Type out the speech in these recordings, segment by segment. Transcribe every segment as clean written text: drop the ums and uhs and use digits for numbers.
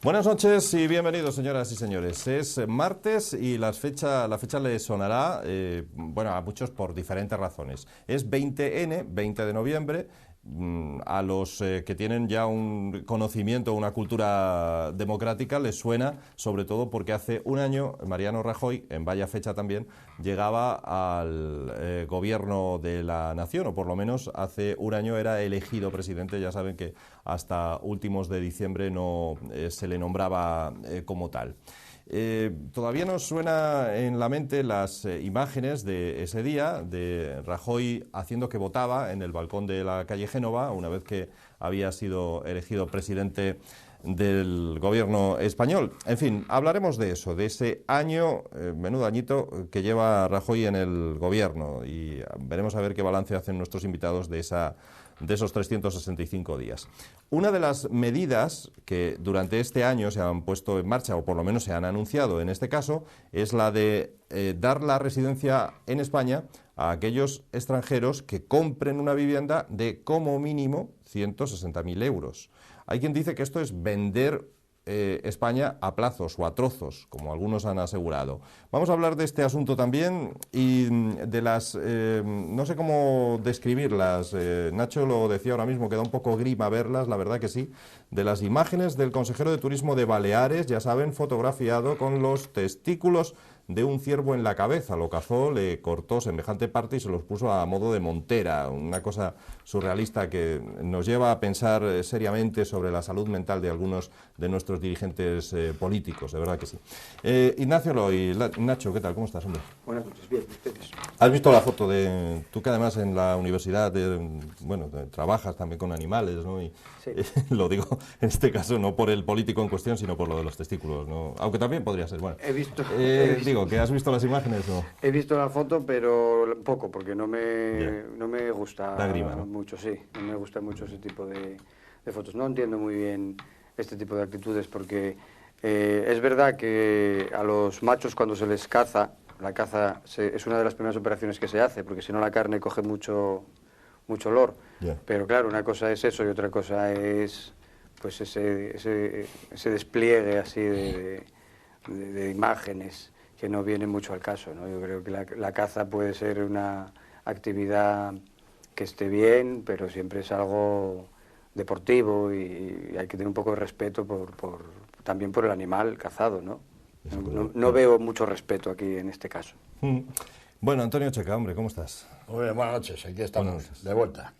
Buenas noches y bienvenidos, señoras y señores. Es martes y la fecha les sonará, a muchos por diferentes razones. Es 20N, 20 de noviembre. A los que tienen ya un conocimiento, una cultura democrática, les suena, sobre todo porque hace un año Mariano Rajoy, en vaya fecha también, llegaba al gobierno de la nación, o por lo menos hace un año era elegido presidente. Ya saben que hasta últimos de diciembre no se le nombraba como tal. Todavía nos suena en la mente las imágenes de ese día de Rajoy haciendo que votaba en el balcón de la calle Génova, una vez que había sido elegido presidente del gobierno español. En fin, hablaremos de eso, de ese año, menudo añito, que lleva Rajoy en el gobierno, y veremos a ver qué balance hacen nuestros invitados de esos 365 días. Una de las medidas que durante este año se han puesto en marcha, o por lo menos se han anunciado en este caso, es la de dar la residencia en España a aquellos extranjeros que compren una vivienda de como mínimo 160.000 euros. Hay quien dice que esto es vender España a plazos o a trozos, como algunos han asegurado. Vamos a hablar de este asunto también y de las, no sé cómo describirlas, Nacho lo decía ahora mismo, que da un poco grima verlas, la verdad que sí, de las imágenes del consejero de Turismo de Baleares, ya saben, fotografiado con los testículos de un ciervo en la cabeza. Lo cazó, le cortó semejante parte y se los puso a modo de montera, una cosa surrealista que nos lleva a pensar seriamente sobre la salud mental de algunos de nuestros dirigentes políticos, de verdad que sí. Ignacio Loy, Nacho, ¿qué tal? ¿Cómo estás, hombre? Buenas noches, bien, ustedes. ¿Has visto la foto de tú, que además en la universidad trabajas también con animales, ¿no? Y sí. Lo digo en este caso no por el político en cuestión, sino por lo de los testículos, ¿no? Aunque también podría ser. Bueno, He visto. Digo, ¿que has visto las imágenes o...? He visto la foto, pero poco, porque no me gusta grima, ¿no? mucho, sí. No me gusta mucho ese tipo de fotos. No entiendo muy bien este tipo de actitudes, porque es verdad que a los machos cuando se les caza, la caza es una de las primeras operaciones que se hace, porque si no la carne coge mucho olor. Yeah. Pero claro, una cosa es eso y otra cosa es pues ese despliegue así de imágenes que no viene mucho al caso, ¿no? Yo creo que la caza puede ser una actividad que esté bien, pero siempre es algo deportivo y hay que tener un poco de respeto también por el animal cazado, ¿no? No veo mucho respeto aquí en este caso. Bueno, Antonio Checa, hombre, ¿cómo estás? Muy bien, buenas noches, aquí estamos, de vuelta.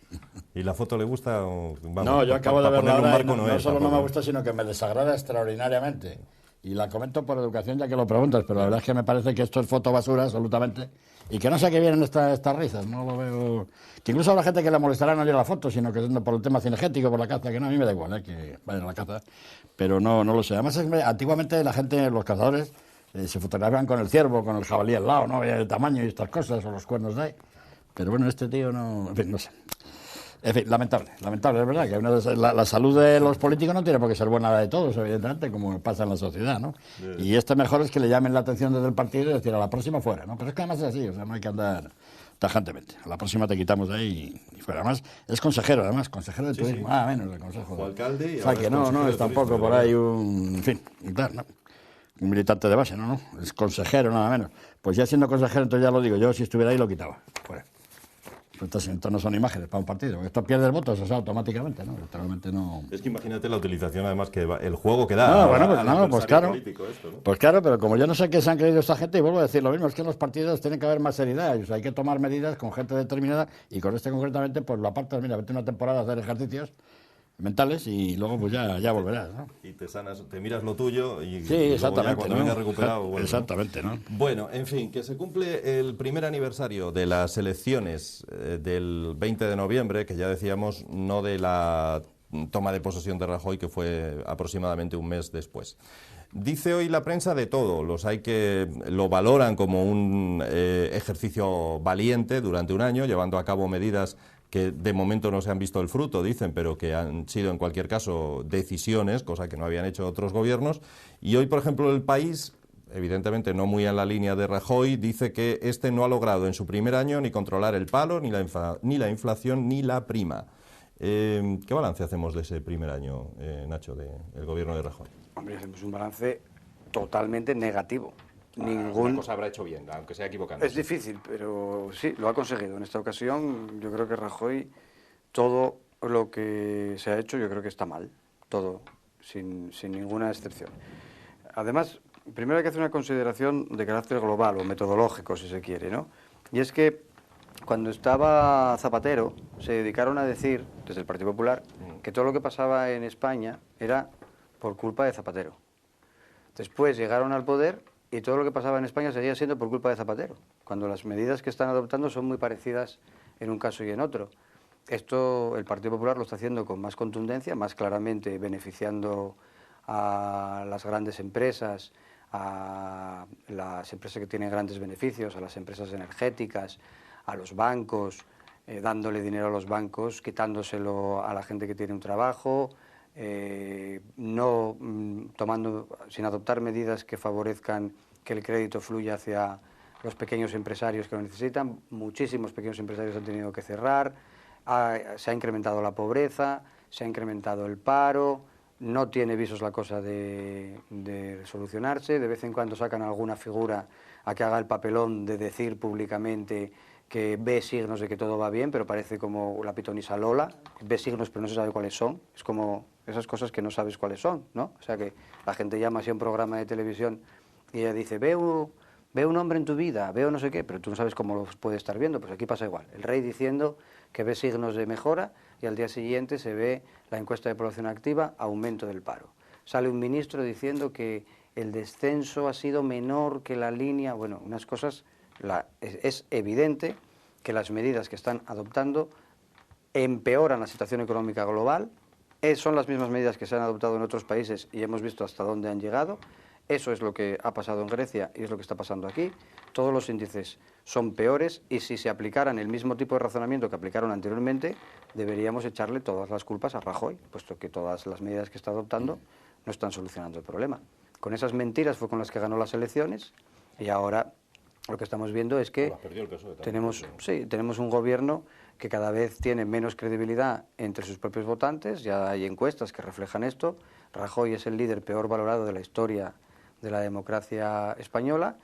¿Y la foto le gusta? No, yo acabo de verla ahora y no solo no me gusta, sino que me desagrada extraordinariamente. Y la comento por educación, ya que lo preguntas, pero la verdad es que me parece que esto es fotobasura, absolutamente, y que no sé a qué vienen estas risas, no lo veo... Que incluso habrá gente que le molestará no ir a la foto, sino que por el tema cinegético, por la caza, que no, a mí me da igual, que vayan a la caza, pero no lo sé. Además, antiguamente la gente, los cazadores, se fotografiaban con el ciervo, con el jabalí al lado, ¿no? El tamaño y estas cosas, o los cuernos de ahí. Pero bueno, este tío no... En fin, no sé. En fin, lamentable, es verdad que la salud de los políticos no tiene por qué ser buena de todos, evidentemente, como pasa en la sociedad, ¿no? Bien. Y mejor es que le llamen la atención desde el partido y decir a la próxima fuera, ¿no? Pero es que además es así, o sea, no hay que andar tajantemente. A la próxima te quitamos de ahí y fuera. Además, es consejero de turismo, sí. Menos de consejo. O alcalde y... O sea, que no es tampoco por ahí un... En fin, claro, ¿no? Un militante de base, ¿no? Es consejero, nada menos. Pues ya siendo consejero, entonces ya lo digo, yo si estuviera ahí lo quitaba, fuera. Entonces no son imágenes para un partido. Esto pierde votos, o sea, automáticamente, ¿no? Literalmente no... Es que imagínate la utilización, además, que el juego que da. Pues claro. Esto, ¿no? Pues claro, pero como yo no sé qué se han creído esta gente, y vuelvo a decir lo mismo, es que en los partidos tiene que haber más seriedad. O sea, hay que tomar medidas con gente determinada, y con concretamente, pues lo apartas, mira, vete una temporada a hacer ejercicios mentales y luego pues ya volverás, ¿no? Y te sanas, te miras lo tuyo y sí, exactamente, ya cuando vengas recuperado... Bueno, exactamente, ¿no? Bueno, en fin, que se cumple el primer aniversario de las elecciones del 20 de noviembre, que ya decíamos, no de la toma de posesión de Rajoy, que fue aproximadamente un mes después. Dice hoy la prensa de todo, los hay que lo valoran como un ejercicio valiente durante un año, llevando a cabo medidas que de momento no se han visto el fruto, dicen, pero que han sido en cualquier caso decisiones, cosa que no habían hecho otros gobiernos. Y hoy, por ejemplo, El País, evidentemente no muy en la línea de Rajoy, dice que no ha logrado en su primer año ni controlar el paro, ni la inflación, ni la prima. ¿Qué balance hacemos de ese primer año, Nacho, del gobierno de Rajoy? Hombre, hacemos un balance totalmente negativo. Una cosa habrá hecho bien, aunque sea equivocando. Es difícil, pero sí, lo ha conseguido. En esta ocasión, yo creo que Rajoy, todo lo que se ha hecho, yo creo que está mal. Todo, sin ninguna excepción. Además, primero hay que hacer una consideración de carácter global o metodológico, si se quiere, ¿no? Y es que cuando estaba Zapatero, se dedicaron a decir, desde el Partido Popular, que todo lo que pasaba en España era por culpa de Zapatero. Después llegaron al poder y todo lo que pasaba en España seguía siendo por culpa de Zapatero, cuando las medidas que están adoptando son muy parecidas en un caso y en otro. Esto el Partido Popular lo está haciendo con más contundencia, más claramente beneficiando a las grandes empresas, a las empresas que tienen grandes beneficios, a las empresas energéticas, a los bancos, dándole dinero a los bancos, quitándoselo a la gente que tiene un trabajo, sin adoptar medidas que favorezcan que el crédito fluya hacia los pequeños empresarios que lo necesitan. Muchísimos pequeños empresarios han tenido que cerrar, se ha incrementado la pobreza, se ha incrementado el paro, no tiene visos la cosa de solucionarse. De vez en cuando sacan alguna figura a que haga el papelón de decir públicamente que ve signos de que todo va bien, pero parece como la pitonisa Lola, ve signos pero no se sabe cuáles son. Es como esas cosas que no sabes cuáles son, ¿no? O sea que la gente llama así a un programa de televisión y ella dice, veo un hombre en tu vida, veo no sé qué, pero tú no sabes cómo lo puede estar viendo. Pues aquí pasa igual. El rey diciendo que ve signos de mejora y al día siguiente se ve la encuesta de población activa, aumento del paro. Sale un ministro diciendo que el descenso ha sido menor que la línea. Bueno, unas cosas, es evidente que las medidas que están adoptando empeoran la situación económica global. Son las mismas medidas que se han adoptado en otros países y hemos visto hasta dónde han llegado. Eso es lo que ha pasado en Grecia y es lo que está pasando aquí. Todos los índices son peores y si se aplicaran el mismo tipo de razonamiento que aplicaron anteriormente, deberíamos echarle todas las culpas a Rajoy, puesto que todas las medidas que está adoptando no están solucionando el problema. Con esas mentiras fue con las que ganó las elecciones y ahora lo que estamos viendo es que tenemos un gobierno que cada vez tiene menos credibilidad entre sus propios votantes. Ya hay encuestas que reflejan esto. Rajoy es el líder peor valorado de la historia de la democracia española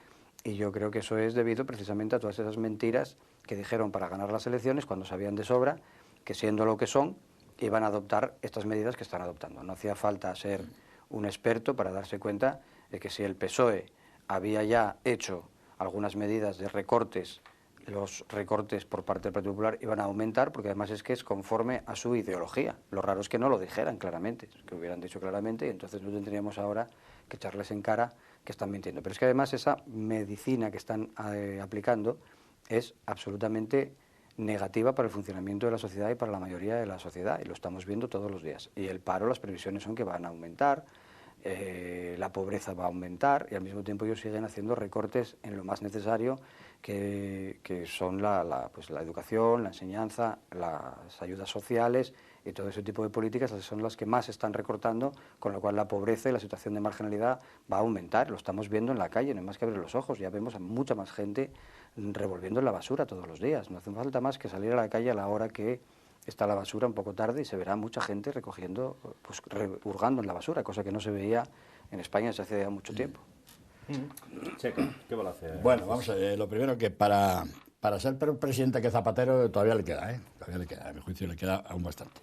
y yo creo que eso es debido precisamente a todas esas mentiras que dijeron para ganar las elecciones cuando sabían de sobra que, siendo lo que son, iban a adoptar estas medidas que están adoptando. No hacía falta ser un experto para darse cuenta de que si el PSOE había ya hecho algunas medidas de recortes, los recortes por parte del Partido Popular iban a aumentar, porque además es que es conforme a su ideología. Lo raro es que no lo dijeran claramente, que hubieran dicho claramente, y entonces no tendríamos ahora que echarles en cara que están mintiendo. Pero es que además esa medicina que están aplicando es absolutamente negativa para el funcionamiento de la sociedad y para la mayoría de la sociedad, y lo estamos viendo todos los días. Y el paro, las previsiones son que van a aumentar, la pobreza va a aumentar y al mismo tiempo ellos siguen haciendo recortes en lo más necesario, que son la educación, la enseñanza, las ayudas sociales y todo ese tipo de políticas son las que más están recortando, con lo cual la pobreza y la situación de marginalidad va a aumentar. Lo estamos viendo en la calle, no hay más que abrir los ojos, ya vemos a mucha más gente revolviendo en la basura todos los días. No hace falta más que salir a la calle a la hora que está la basura un poco tarde y se verá mucha gente recogiendo, hurgando en la basura, cosa que no se veía en España desde hace ya mucho tiempo. Checa, ¿qué balance? Bueno, vamos a ver, lo primero que para ser peor presidente que Zapatero todavía le queda, todavía le queda, a mi juicio le queda aún bastante.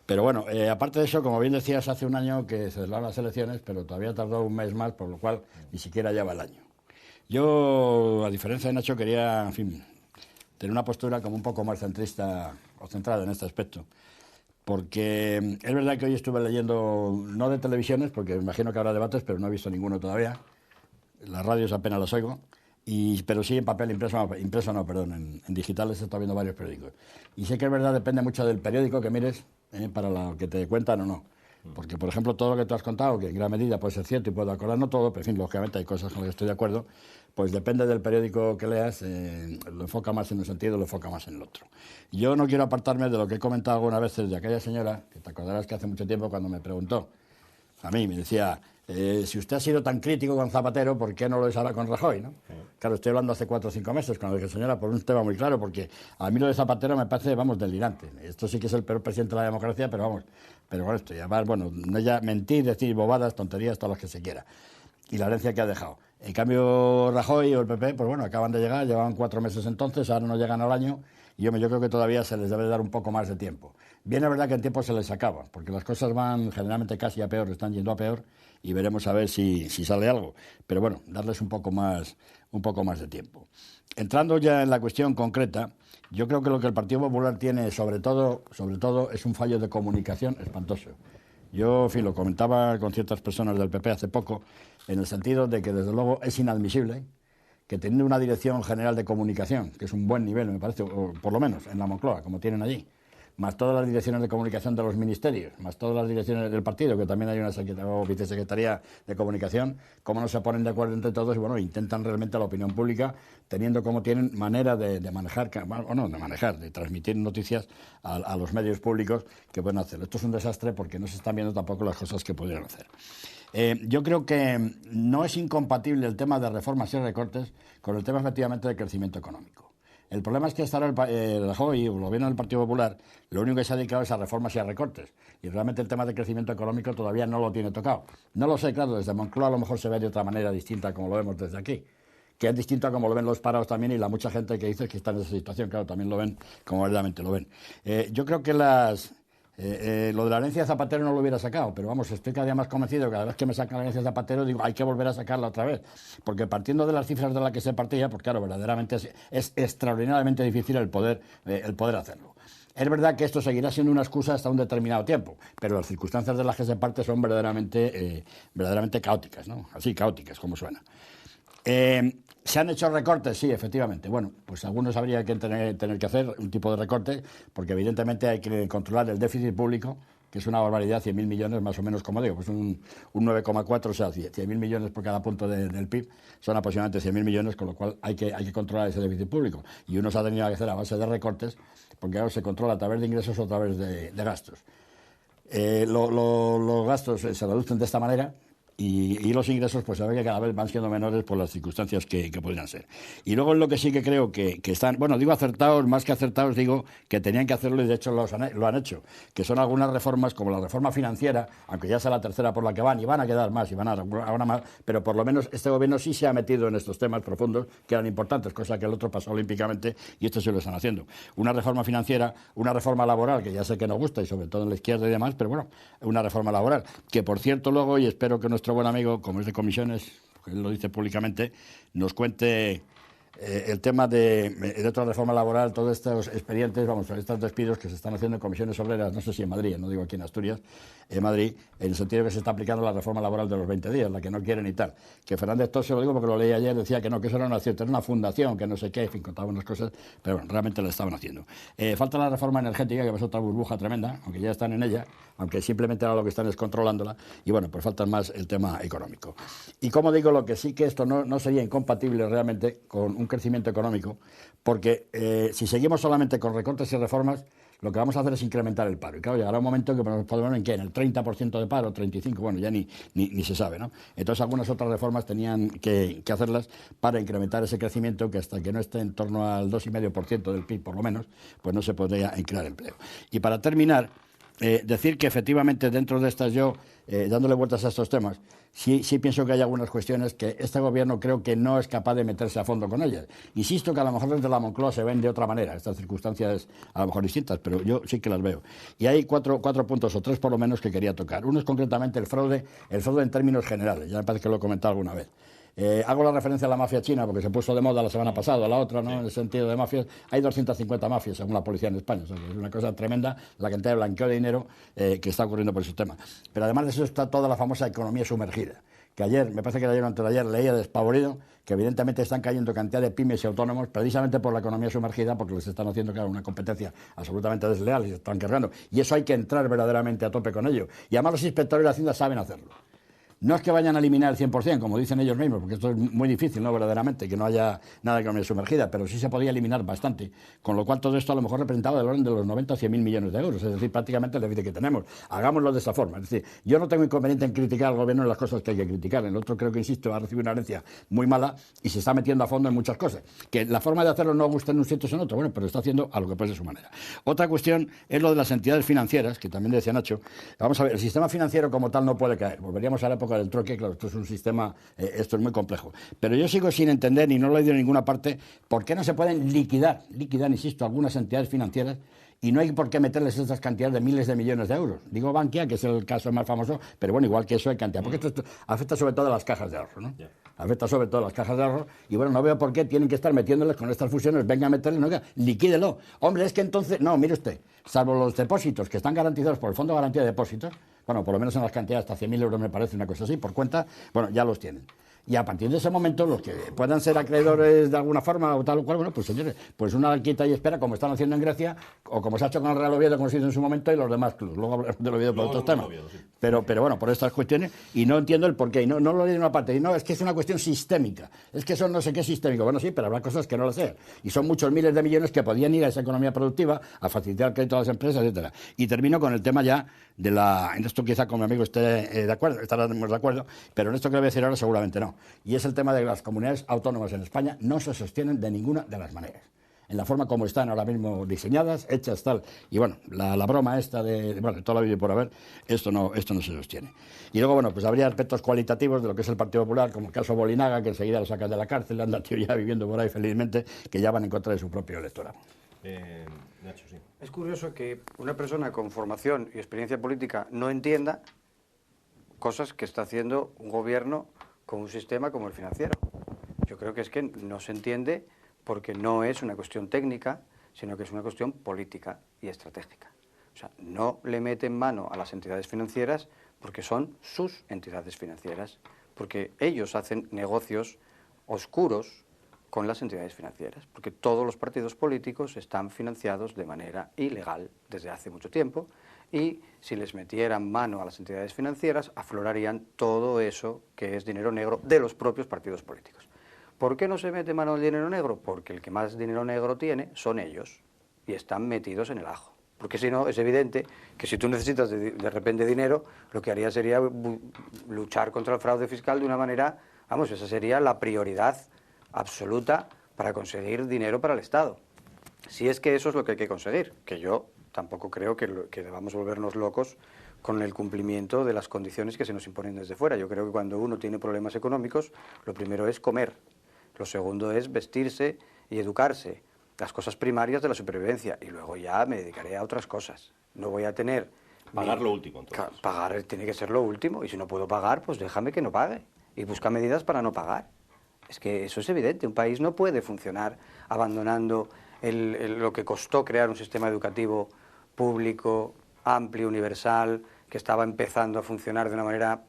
Pero bueno, aparte de eso, como bien decías, hace un año que se celebraron las elecciones, pero todavía tardó un mes más, por lo cual ni siquiera lleva el año. Yo, a diferencia de Nacho, quería, en fin, tener una postura como un poco más centrista o centrada en este aspecto. Porque es verdad que hoy estuve leyendo, no de televisiones, porque me imagino que habrá debates, pero no he visto ninguno todavía. Las radios apenas las oigo, pero sí en papel, en digitales he estado viendo varios periódicos. Y sé que es verdad, depende mucho del periódico que mires para lo que te cuentan o no. Porque, por ejemplo, todo lo que tú has contado, que en gran medida puede ser cierto y puedo acordar, no todo, pero en fin, lógicamente hay cosas con las que estoy de acuerdo, pues depende del periódico que leas, lo enfoca más en un sentido, lo enfoca más en el otro. Yo no quiero apartarme de lo que he comentado algunas veces de aquella señora, que te acordarás que hace mucho tiempo cuando me preguntó, a mí me decía, si usted ha sido tan crítico con Zapatero, ¿por qué no lo es ahora con Rajoy, no? Claro, estoy hablando hace 4 o 5 meses, cuando dije, señora, por un tema muy claro, porque a mí lo de Zapatero me parece, vamos, delirante. Esto sí que es el peor presidente de la democracia, pero vamos, pero con esto, ya, bueno, no ya mentir, decir bobadas, tonterías, todas las que se quiera. Y la herencia que ha dejado. En cambio, Rajoy o el PP, pues bueno, acaban de llegar, llevaban 4 meses entonces, ahora no llegan al año, y yo creo que todavía se les debe dar un poco más de tiempo. Bien, es verdad que el tiempo se les acaba, porque las cosas van generalmente casi a peor, están yendo a peor, y veremos a ver si sale algo. Pero bueno, darles un poco más de tiempo. Entrando ya en la cuestión concreta, yo creo que lo que el Partido Popular tiene, sobre todo, es un fallo de comunicación espantoso. Yo, en fin, lo comentaba con ciertas personas del PP hace poco, en el sentido de que, desde luego, es inadmisible que teniendo una dirección general de comunicación, que es un buen nivel, me parece, o por lo menos en la Moncloa, como tienen allí, más todas las direcciones de comunicación de los ministerios, más todas las direcciones del partido, que también hay una vicesecretaría de comunicación, cómo no se ponen de acuerdo entre todos y, bueno, intentan realmente a la opinión pública, teniendo como tienen manera de manejar, o no, de manejar, de transmitir noticias a los medios públicos que pueden hacer. Esto es un desastre porque no se están viendo tampoco las cosas que pudieran hacer. Yo creo que no es incompatible el tema de reformas y recortes con el tema, efectivamente, de crecimiento económico. El problema es que hasta ahora el Rajoy y el gobierno del Partido Popular lo único que se ha dedicado es a reformas y a recortes. Y realmente el tema de crecimiento económico todavía no lo tiene tocado. No lo sé, claro, desde Moncloa a lo mejor se ve de otra manera distinta como lo vemos desde aquí. Que es distinto a como lo ven los parados también y la mucha gente que dice que está en esa situación, claro, también lo ven como verdaderamente lo ven. Yo creo que lo de la herencia de Zapatero no lo hubiera sacado, pero vamos, estoy cada día más convencido que cada vez que me sacan la herencia de Zapatero digo, hay que volver a sacarla otra vez, porque partiendo de las cifras de las que se partía, pues claro, verdaderamente es extraordinariamente difícil el poder hacerlo. Es verdad que esto seguirá siendo una excusa hasta un determinado tiempo, pero las circunstancias de las que se parte son verdaderamente caóticas, ¿no? Así, caóticas, como suena. ¿Se han hecho recortes? Sí, efectivamente. Bueno, pues algunos habría que tener que hacer un tipo de recorte, porque evidentemente hay que controlar el déficit público, que es una barbaridad, 100.000 millones más o menos, como digo, pues un 9,4, o sea, 100.000 millones por cada punto del PIB, son aproximadamente 100.000 millones, con lo cual hay que controlar ese déficit público. Y uno se ha tenido que hacer a base de recortes, porque ahora se controla a través de ingresos o a través de gastos. Los gastos se reducen de esta manera, y los ingresos, pues se ve que cada vez van siendo menores por las circunstancias que podrían ser. Y luego en lo que sí que creo que están, bueno, digo acertados, más que acertados, digo que tenían que hacerlo y de hecho lo han hecho, que son algunas reformas, como la reforma financiera, aunque ya sea la tercera por la que van, y van a quedar más, y van a más, pero por lo menos este gobierno sí se ha metido en estos temas profundos que eran importantes, cosa que el otro pasó olímpicamente, y esto sí lo están haciendo. Una reforma financiera, una reforma laboral, que ya sé que nos gusta, y sobre todo en la izquierda y demás, pero bueno, una reforma laboral, que por cierto luego, y espero que nuestro buen amigo, como es de comisiones, él lo dice públicamente, nos cuente el tema de otra reforma laboral, todos estos expedientes, vamos, estos despidos que se están haciendo en comisiones obreras, no sé si en Madrid, no digo aquí en Asturias, en Madrid, en el sentido que se está aplicando la reforma laboral de los 20 días, la que no quieren y tal. Que Fernández Tose, lo digo porque lo leí ayer, decía que no, que eso era era una fundación, que no sé qué, en fin, contaba unas cosas, pero bueno, realmente lo estaban haciendo. Falta la reforma energética, que es otra burbuja tremenda, aunque ya están en ella, aunque simplemente ahora lo que están es controlándola, y bueno, pues falta más el tema económico. Y como digo, lo que sí que esto no sería incompatible realmente con un crecimiento económico, porque si seguimos solamente con recortes y reformas, lo que vamos a hacer es incrementar el paro. Y claro, llegará un momento que podemos ver en el 30% de paro, 35%, bueno, ya ni se sabe, ¿no? Entonces algunas otras reformas tenían que hacerlas para incrementar ese crecimiento, que hasta que no esté en torno al 2,5% del PIB, por lo menos, pues no se podría crear empleo. Y para terminar, decir que efectivamente dentro de estas dándole vueltas a estos temas, sí pienso que hay algunas cuestiones que este gobierno creo que no es capaz de meterse a fondo con ellas. Insisto que a lo mejor desde la Moncloa se ven de otra manera, estas circunstancias a lo mejor distintas, pero yo sí que las veo. Y hay cuatro puntos o tres por lo menos que quería tocar. Uno es concretamente el fraude en términos generales, ya me parece que lo he comentado alguna vez. Hago la referencia a la mafia china porque se puso de moda la semana pasada, la otra, ¿no? En el sentido de mafias. Hay 250 mafias, según la policía en España. O sea, es una cosa tremenda la cantidad de blanqueo de dinero que está ocurriendo por ese tema. Pero además de eso está toda la famosa economía sumergida. Que ayer, me parece que ayer o antes de ayer, leía despavorido que evidentemente están cayendo cantidad de pymes y autónomos precisamente por la economía sumergida, porque les están haciendo, claro, una competencia absolutamente desleal y se están cargando. Y eso hay que entrar verdaderamente a tope con ello. Y además los inspectores de Hacienda saben hacerlo. No es que vayan a eliminar el 100%, como dicen ellos mismos, porque esto es muy difícil, ¿no? Verdaderamente, que no haya nada de economía sumergida, pero sí se podía eliminar bastante, con lo cual todo esto a lo mejor representaba del orden de los 90 a 100.000 millones de euros, es decir, prácticamente el déficit que tenemos. Hagámoslo de esa forma. Es decir, yo no tengo inconveniente en criticar al gobierno en las cosas que hay que criticar. El otro, creo que, insisto, ha recibido una herencia muy mala y se está metiendo a fondo en muchas cosas. Que la forma de hacerlo no gusta en un sitio o en otro, bueno, pero está haciendo a lo que puede de su manera. Otra cuestión es lo de las entidades financieras, que también decía Nacho. Vamos a ver, el sistema financiero como tal no puede caer. Volveríamos a la época del troque, claro, esto es un sistema, esto es muy complejo. Pero yo sigo sin entender, y no lo he oído en ninguna parte, por qué no se pueden liquidar, insisto, algunas entidades financieras, y no hay por qué meterles estas cantidades de miles de millones de euros. Digo Bankia, que es el caso más famoso, pero bueno, igual que eso hay cantidad, porque esto afecta sobre todo a las cajas de ahorro, ¿no? Yeah. Afecta sobre todo a las cajas de ahorro, y bueno, no veo por qué tienen que estar metiéndoles con estas fusiones, venga a meterles, no, liquídelo. Hombre, es que entonces, no, mire usted, salvo los depósitos que están garantizados por el Fondo de Garantía de Depósitos, bueno, por lo menos en las cantidades hasta 100.000 euros me parece, una cosa así, por cuenta, bueno, ya los tienen. Y a partir de ese momento, los que puedan ser acreedores de alguna forma o tal o cual, bueno, pues señores, pues una quita y espera, como están haciendo en Grecia, o como se ha hecho con el Real Oviedo, como se hizo en su momento, y los demás clubes. Luego hablaremos del Oviedo por otros temas. Sí. Pero bueno, por estas cuestiones, y no entiendo el porqué, y no lo leí en una parte, y no, es que es una cuestión sistémica, es que eso no sé qué es sistémico. Bueno, sí, pero habrá cosas que no lo sean. Y son muchos miles de millones que podían ir a esa economía productiva, a facilitar el crédito a las empresas, etcétera. Y termino con el tema ya de la... En esto quizá con mi amigo esté de acuerdo, estaremos de acuerdo, pero en esto que le voy a decir ahora seguramente no. Y es el tema de las comunidades autónomas en España no se sostienen de ninguna de las maneras. En la forma como están ahora mismo diseñadas, hechas tal. Y bueno, la broma esta de toda la vida por haber, esto no se sostiene. Y luego, bueno, pues habría aspectos cualitativos de lo que es el Partido Popular, como el caso Bolinaga, que enseguida lo sacan de la cárcel, anda tío ya viviendo por ahí felizmente, que ya van en contra de su propio electorado. Nacho, sí. Es curioso que una persona con formación y experiencia política no entienda cosas que está haciendo un gobierno con un sistema como el financiero. Yo creo que es que no se entiende porque no es una cuestión técnica, sino que es una cuestión política y estratégica. O sea, no le meten mano a las entidades financieras porque son sus entidades financieras, porque ellos hacen negocios oscuros con las entidades financieras, porque todos los partidos políticos están financiados de manera ilegal desde hace mucho tiempo, y si les metieran mano a las entidades financieras, aflorarían todo eso que es dinero negro de los propios partidos políticos. ¿Por qué no se mete mano al dinero negro? Porque el que más dinero negro tiene son ellos, y están metidos en el ajo. Porque si no, es evidente que si tú necesitas de repente dinero, lo que haría sería luchar contra el fraude fiscal de una manera, vamos, esa sería la prioridad absoluta para conseguir dinero para el Estado. Si es que eso es lo que hay que conseguir, que yo tampoco creo que debamos volvernos locos con el cumplimiento de las condiciones que se nos imponen desde fuera. Yo creo que cuando uno tiene problemas económicos, lo primero es comer, lo segundo es vestirse y educarse, las cosas primarias de la supervivencia, y luego ya me dedicaré a otras cosas. No voy a tener... Pagar lo último, entonces. Pagar tiene que ser lo último, y si no puedo pagar, pues déjame que no pague, y busca medidas para no pagar. Es que eso es evidente, un país no puede funcionar abandonando lo que costó crear un sistema educativo público, amplio, universal, que estaba empezando a funcionar de una manera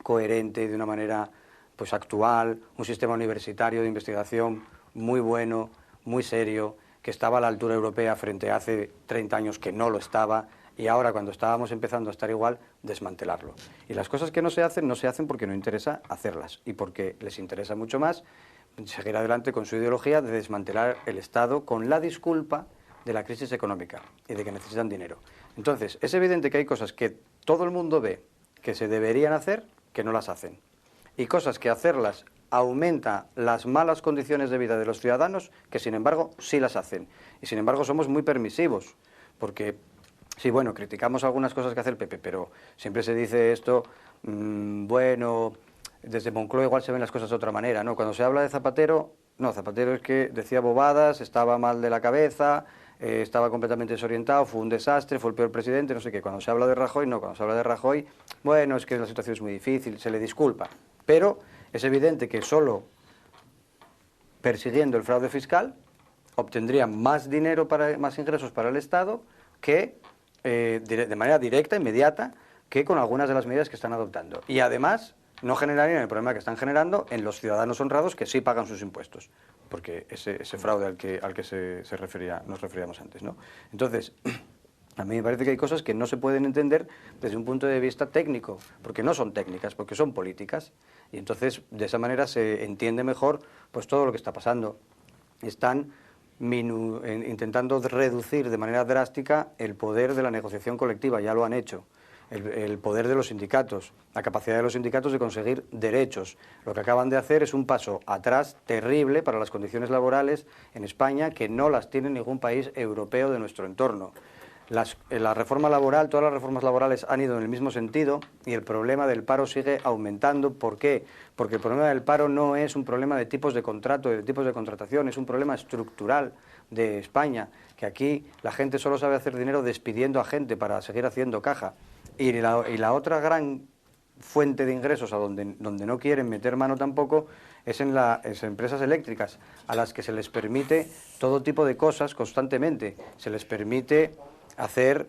coherente, de una manera pues actual, un sistema universitario de investigación muy bueno, muy serio, que estaba a la altura europea frente a hace 30 años que no lo estaba, y ahora cuando estábamos empezando a estar igual, desmantelarlo. Y las cosas que no se hacen porque no interesa hacerlas, y porque les interesa mucho más seguir adelante con su ideología de desmantelar el Estado con la disculpa de la crisis económica y de que necesitan dinero. Entonces, es evidente que hay cosas que todo el mundo ve que se deberían hacer, que no las hacen. Y cosas que hacerlas aumenta las malas condiciones de vida de los ciudadanos, que sin embargo sí las hacen. Y sin embargo somos muy permisivos, porque sí, bueno, criticamos algunas cosas que hace el PP, pero siempre se dice esto, bueno, desde Moncloa igual se ven las cosas de otra manera, ¿no? Cuando se habla de Zapatero, no, Zapatero es que decía bobadas, estaba mal de la cabeza, estaba completamente desorientado, fue un desastre, fue el peor presidente, no sé qué. Cuando se habla de Rajoy, no, cuando se habla de Rajoy, bueno, es que la situación es muy difícil, se le disculpa. Pero es evidente que solo persiguiendo el fraude fiscal obtendrían más dinero, más ingresos para el Estado que de manera directa, inmediata, que con algunas de las medidas que están adoptando. Y además no generarían el problema que están generando en los ciudadanos honrados que sí pagan sus impuestos, porque ese fraude al que nos referíamos antes, ¿no? Entonces, A mí me parece que hay cosas que no se pueden entender desde un punto de vista técnico, porque no son técnicas, porque son políticas. Y entonces, de esa manera se entiende mejor pues todo lo que está pasando. Están intentando reducir de manera drástica el poder de la negociación colectiva, ya lo han hecho. El poder de los sindicatos, la capacidad de los sindicatos de conseguir derechos. Lo que acaban de hacer es un paso atrás terrible para las condiciones laborales en España, que no las tiene ningún país europeo de nuestro entorno. La reforma laboral, todas las reformas laborales han ido en el mismo sentido y el problema del paro sigue aumentando. ¿Por qué? Porque el problema del paro no es un problema de tipos de contrato, de tipos de contratación, es un problema estructural de España, que aquí la gente solo sabe hacer dinero despidiendo a gente para seguir haciendo caja. Y la otra gran fuente de ingresos a donde no quieren meter mano tampoco es en las empresas eléctricas, a las que se les permite todo tipo de cosas constantemente. Se les permite hacer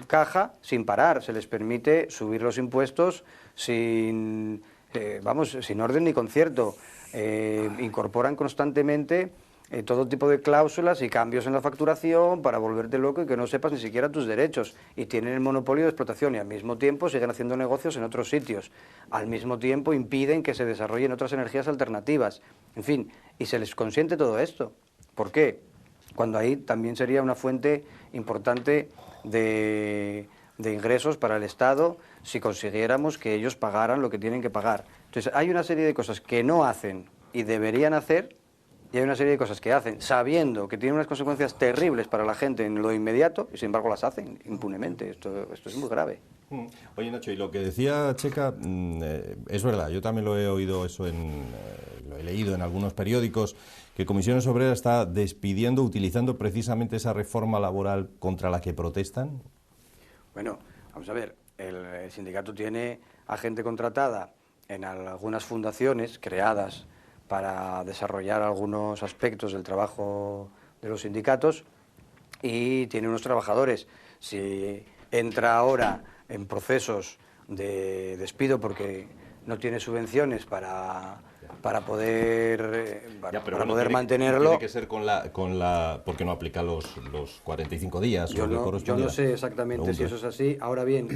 caja sin parar, se les permite subir los impuestos sin orden ni concierto. Incorporan constantemente todo tipo de cláusulas y cambios en la facturación para volverte loco y que no sepas ni siquiera tus derechos, y tienen el monopolio de explotación y al mismo tiempo siguen haciendo negocios en otros sitios, al mismo tiempo impiden que se desarrollen otras energías alternativas, en fin, y se les consiente todo esto. ¿Por qué? Cuando ahí también sería una fuente importante de ingresos para el Estado si consiguiéramos que ellos pagaran lo que tienen que pagar. Entonces hay una serie de cosas que no hacen y deberían hacer, y hay una serie de cosas que hacen sabiendo que tienen unas consecuencias terribles para la gente en lo inmediato, y sin embargo las hacen impunemente. Esto es muy grave. Oye, Nacho, y lo que decía Checa es verdad. Yo también lo he oído eso lo he leído en algunos periódicos, que Comisiones Obreras está despidiendo, utilizando precisamente esa reforma laboral contra la que protestan. Bueno, vamos a ver, el sindicato tiene a gente contratada en algunas fundaciones creadas para desarrollar algunos aspectos del trabajo de los sindicatos, y tiene unos trabajadores. Si entra ahora en procesos de despido porque no tiene subvenciones para poder mantenerlo. Tiene que ser con la porque no aplica los 45 días. Yo no sé exactamente si eso es así. Ahora bien,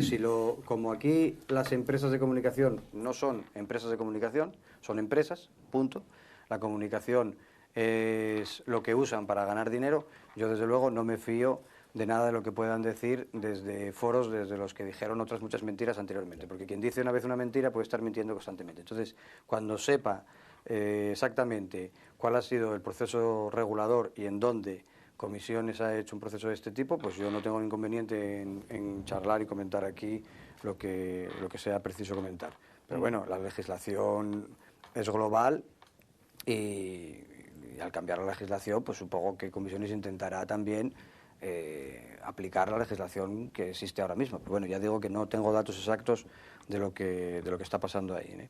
como aquí las empresas de comunicación no son empresas de comunicación, son empresas, punto. La comunicación es lo que usan para ganar dinero. Yo desde luego no me fío de nada de lo que puedan decir desde foros desde los que dijeron otras muchas mentiras anteriormente, porque quien dice una vez una mentira puede estar mintiendo constantemente. Entonces, cuando sepa exactamente cuál ha sido el proceso regulador y en dónde Comisiones ha hecho un proceso de este tipo, pues yo no tengo inconveniente en charlar y comentar aquí lo que sea preciso comentar. Pero bueno, la legislación es global y al cambiar la legislación, pues supongo que Comisiones intentará también aplicar la legislación que existe ahora mismo. Pero bueno, ya digo que no tengo datos exactos de lo que está pasando ahí.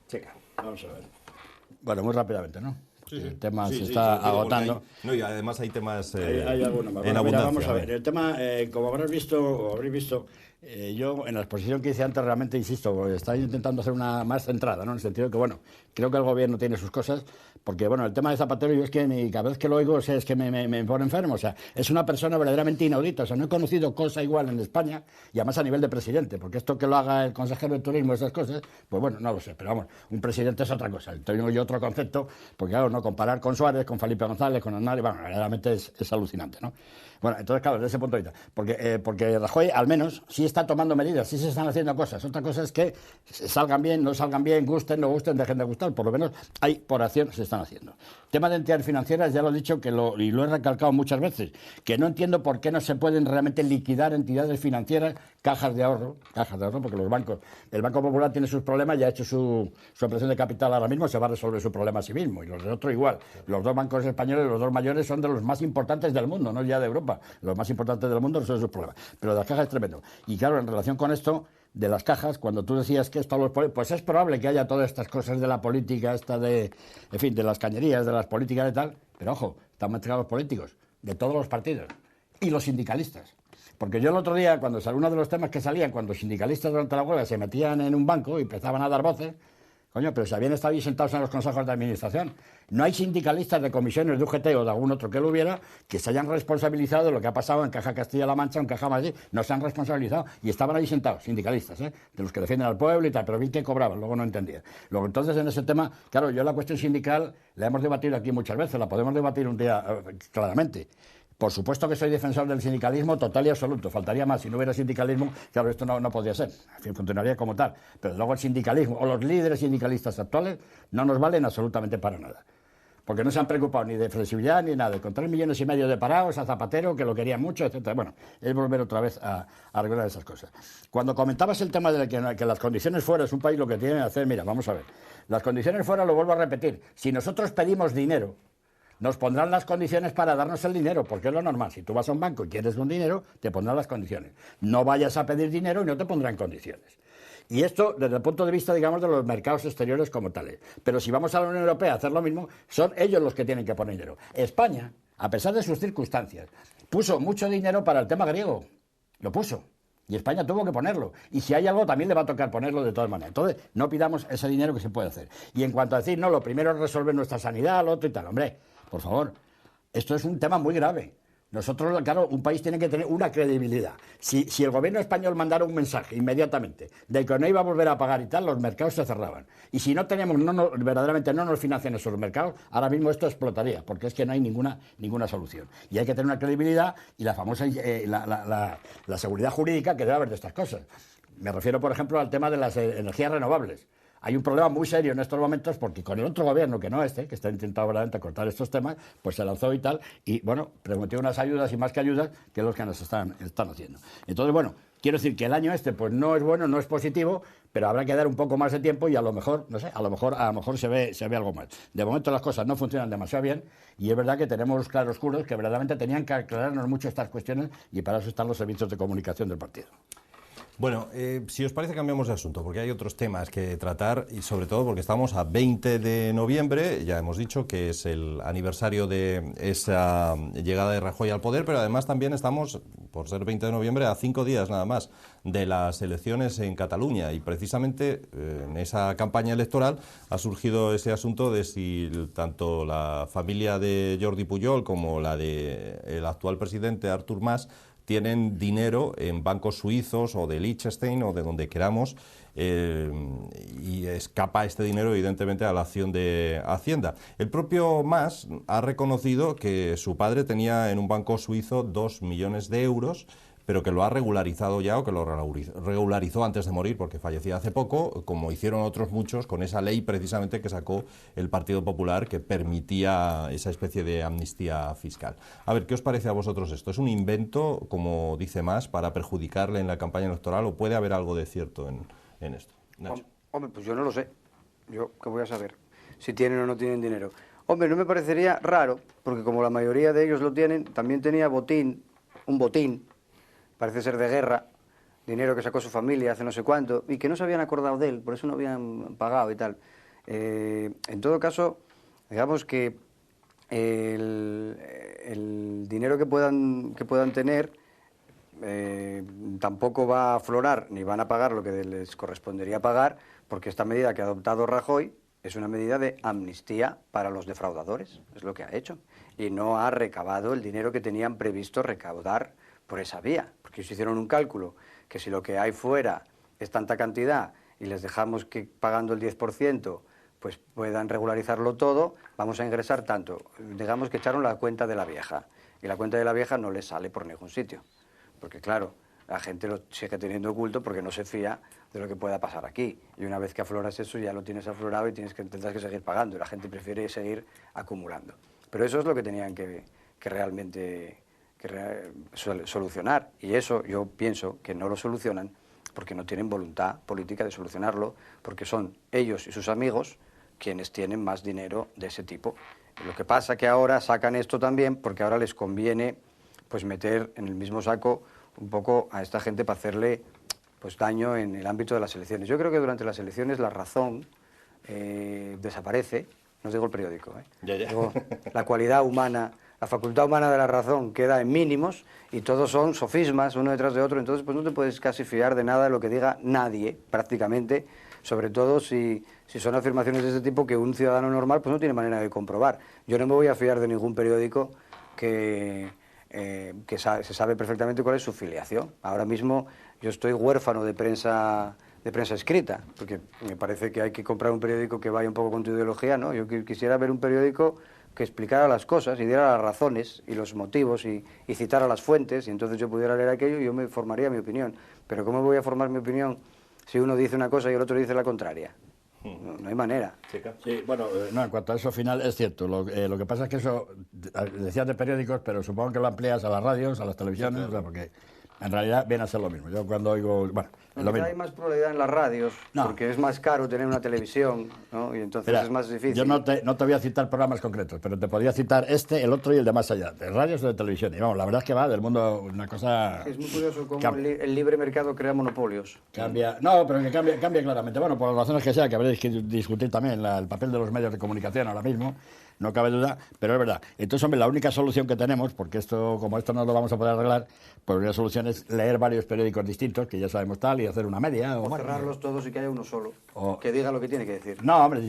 Checa, vamos a ver. Bueno, muy rápidamente, ¿no? Sí. El tema se está agotando. Y además hay temas hay algunos más. en abundancia. Mira, vamos a ver. El tema, como habréis visto, yo en la exposición que hice antes realmente, insisto, estaba intentando hacer una más centrada, ¿no? En el sentido de que, bueno, creo que el gobierno tiene sus cosas, porque, bueno, el tema de Zapatero, yo es que cada vez que lo oigo, es que me pone enfermo. O sea, es una persona verdaderamente inaudita. O sea, no he conocido cosa igual en España, y además a nivel de presidente, porque esto que lo haga el consejero de turismo, esas cosas, pues bueno, no lo sé. Pero vamos, un presidente es otra cosa. Tengo yo otro concepto, porque claro, no comparar con Suárez, con Felipe González, con Aznar, bueno, verdaderamente es alucinante, ¿no? Bueno, entonces, claro, desde ese punto de vista. Porque Rajoy, al menos, sí está tomando medidas, sí se están haciendo cosas. Otra cosa es que salgan bien, no salgan bien, gusten, no gusten, dejen de gustar. Por lo menos, por acción se están haciendo. Tema de entidades financieras, ya lo he dicho y lo he recalcado muchas veces, que no entiendo por qué no se pueden realmente liquidar entidades financieras, cajas de ahorro, porque los bancos, el Banco Popular tiene sus problemas, ya ha hecho su operación de capital ahora mismo, se va a resolver su problema a sí mismo, y los de otro igual. Los dos bancos españoles, los dos mayores, son de los más importantes del mundo, no ya de Europa. Los más importantes del mundo resuelven sus problemas. Pero de las cajas es tremendo. Y claro, en relación con esto, de las cajas, cuando tú decías que esto pues es probable que haya todas estas cosas de la política, de las cañerías, de las políticas y tal, pero ojo, están mezclados los políticos, de todos los partidos, y los sindicalistas. Porque yo el otro día, cuando salió uno de los temas que salían, cuando sindicalistas durante la huelga se metían en un banco y empezaban a dar voces, Coño, pero si habían estado ahí sentados en los consejos de administración. No hay sindicalistas de comisiones de UGT o de algún otro que lo hubiera que se hayan responsabilizado de lo que ha pasado en Caja Castilla-La Mancha o en Caja Madrid. No se han responsabilizado y estaban ahí sentados, sindicalistas, de los que defienden al pueblo y tal, pero bien que cobraban, luego no entendía. Luego, entonces, en ese tema, claro, yo la cuestión sindical la hemos debatido aquí muchas veces, la podemos debatir un día claramente. Por supuesto que soy defensor del sindicalismo total y absoluto. Faltaría más. Si no hubiera sindicalismo, claro, esto no podría ser. En fin, funcionaría como tal. Pero luego el sindicalismo o los líderes sindicalistas actuales no nos valen absolutamente para nada. Porque no se han preocupado ni de flexibilidad ni nada. Con 3,5 millones de parados, a Zapatero, que lo quería mucho, etcétera. Bueno, es volver otra vez a arreglar esas cosas. Cuando comentabas el tema de que las condiciones fuera es un país lo que tiene que hacer, mira, vamos a ver. Las condiciones fuera, lo vuelvo a repetir. Si nosotros pedimos dinero, nos pondrán las condiciones para darnos el dinero, porque es lo normal. Si tú vas a un banco y quieres un dinero, te pondrán las condiciones. No vayas a pedir dinero y no te pondrán condiciones. Y esto desde el punto de vista, digamos, de los mercados exteriores como tales. Pero si vamos a la Unión Europea a hacer lo mismo, son ellos los que tienen que poner dinero. España, a pesar de sus circunstancias, puso mucho dinero para el tema griego. Lo puso. Y España tuvo que ponerlo. Y si hay algo, también le va a tocar ponerlo de todas maneras. Entonces, no pidamos ese dinero que se puede hacer. Y en cuanto a decir, no, lo primero es resolver nuestra sanidad, lo otro y tal. Hombre, por favor, esto es un tema muy grave. Nosotros, claro, un país tiene que tener una credibilidad. Si el gobierno español mandara un mensaje inmediatamente de que no iba a volver a pagar y tal, los mercados se cerraban. Y si no tenemos, verdaderamente no nos financian esos mercados, ahora mismo esto explotaría, porque es que no hay ninguna solución. Y hay que tener una credibilidad y la famosa la seguridad jurídica que debe haber de estas cosas. Me refiero, por ejemplo, al tema de las energías renovables. Hay un problema muy serio en estos momentos porque con el otro gobierno, que no que está intentando verdaderamente cortar estos temas, pues se lanzó y tal, y bueno, prometió unas ayudas y más que ayudas que los que nos están haciendo. Entonces, bueno, quiero decir que el año pues no es bueno, no es positivo, pero habrá que dar un poco más de tiempo y a lo mejor, no sé, a lo mejor se ve algo más. De momento las cosas no funcionan demasiado bien y es verdad que tenemos los claroscuros que verdaderamente tenían que aclararnos mucho estas cuestiones y para eso están los servicios de comunicación del partido. Bueno, si os parece cambiamos de asunto, porque hay otros temas que tratar y sobre todo porque estamos a 20 de noviembre, ya hemos dicho que es el aniversario de esa llegada de Rajoy al poder, pero además también estamos, por ser 20 de noviembre, a 5 días nada más de las elecciones en Cataluña y precisamente en esa campaña electoral ha surgido ese asunto de si tanto la familia de Jordi Pujol como la del actual presidente Artur Mas tienen dinero en bancos suizos o de Liechtenstein o de donde queramos y escapa este dinero evidentemente a la acción de Hacienda. El propio Mas ha reconocido que su padre tenía en un banco suizo 2 millones de euros, pero que lo ha regularizado ya o que lo regularizó antes de morir porque fallecía hace poco, como hicieron otros muchos con esa ley precisamente que sacó el Partido Popular que permitía esa especie de amnistía fiscal. A ver, ¿qué os parece a vosotros esto? ¿Es un invento, como dice Mas, para perjudicarle en la campaña electoral o puede haber algo de cierto en esto? Nacho. Hombre, pues yo no lo sé. Yo, ¿qué voy a saber? Si tienen o no tienen dinero. Hombre, no me parecería raro, porque como la mayoría de ellos lo tienen, también tenía un botín, parece ser de guerra, dinero que sacó su familia hace no sé cuánto, y que no se habían acordado de él, por eso no habían pagado y tal. En todo caso, digamos que el dinero que puedan tener tampoco va a aflorar, ni van a pagar lo que les correspondería pagar, porque esta medida que ha adoptado Rajoy es una medida de amnistía para los defraudadores, es lo que ha hecho, y no ha recabado el dinero que tenían previsto recaudar por esa vía, porque ellos hicieron un cálculo que si lo que hay fuera es tanta cantidad y les dejamos que pagando el 10% pues puedan regularizarlo todo, vamos a ingresar tanto. Digamos que echaron la cuenta de la vieja, y la cuenta de la vieja no les sale por ningún sitio, porque claro, la gente lo sigue teniendo oculto porque no se fía de lo que pueda pasar aquí, y una vez que afloras eso ya lo tienes aflorado y tendrás que seguir pagando, y la gente prefiere seguir acumulando. Pero eso es lo que tenían que realmente solucionar, y eso yo pienso que no lo solucionan porque no tienen voluntad política de solucionarlo, porque son ellos y sus amigos quienes tienen más dinero de ese tipo. Lo que pasa que ahora sacan esto también porque ahora les conviene pues meter en el mismo saco un poco a esta gente para hacerle pues daño en el ámbito de las elecciones. Yo creo que durante las elecciones la razón desaparece, no os digo el periódico, digo, la cualidad humana, la facultad humana de la razón queda en mínimos y todos son sofismas uno detrás de otro, entonces pues no te puedes casi fiar de nada de lo que diga nadie prácticamente, sobre todo si son afirmaciones de ese tipo que un ciudadano normal pues no tiene manera de comprobar. Yo no me voy a fiar de ningún periódico que se sabe perfectamente cuál es su filiación. Ahora mismo yo estoy huérfano de prensa escrita, porque me parece que hay que comprar un periódico que vaya un poco con tu ideología, ¿no? Yo quisiera ver un periódico que explicara las cosas y diera las razones y los motivos y citara las fuentes, y entonces yo pudiera leer aquello y yo me formaría mi opinión. Pero ¿cómo voy a formar mi opinión si uno dice una cosa y el otro dice la contraria? No hay manera. Sí, bueno, no, en cuanto a eso final es cierto. Lo que pasa es que eso, decías de periódicos, pero supongo que lo amplías a las radios, a las televisiones, o sea, porque en realidad viene a ser lo mismo. Yo cuando oigo... Bueno, es lo mismo. Hay más probabilidad en las radios, porque es más caro tener una televisión, ¿no? Y entonces es más difícil. Yo no te voy a citar programas concretos, pero te podría citar el otro y el de más allá, de radios o de televisión. Y vamos, la verdad es que va del mundo una cosa... Es muy curioso cómo el libre mercado crea monopolios. Cambia, no, pero que cambia claramente. Bueno, por las razones que sea, que habréis que discutir también el papel de los medios de comunicación ahora mismo, no cabe duda, pero es verdad. Entonces, hombre, la única solución que tenemos, porque como esto no lo vamos a poder arreglar, pues la solución es leer varios periódicos distintos, que ya sabemos tal, y hacer una media. O cerrarlos todos y que haya uno solo, que diga lo que tiene que decir. No, hombre,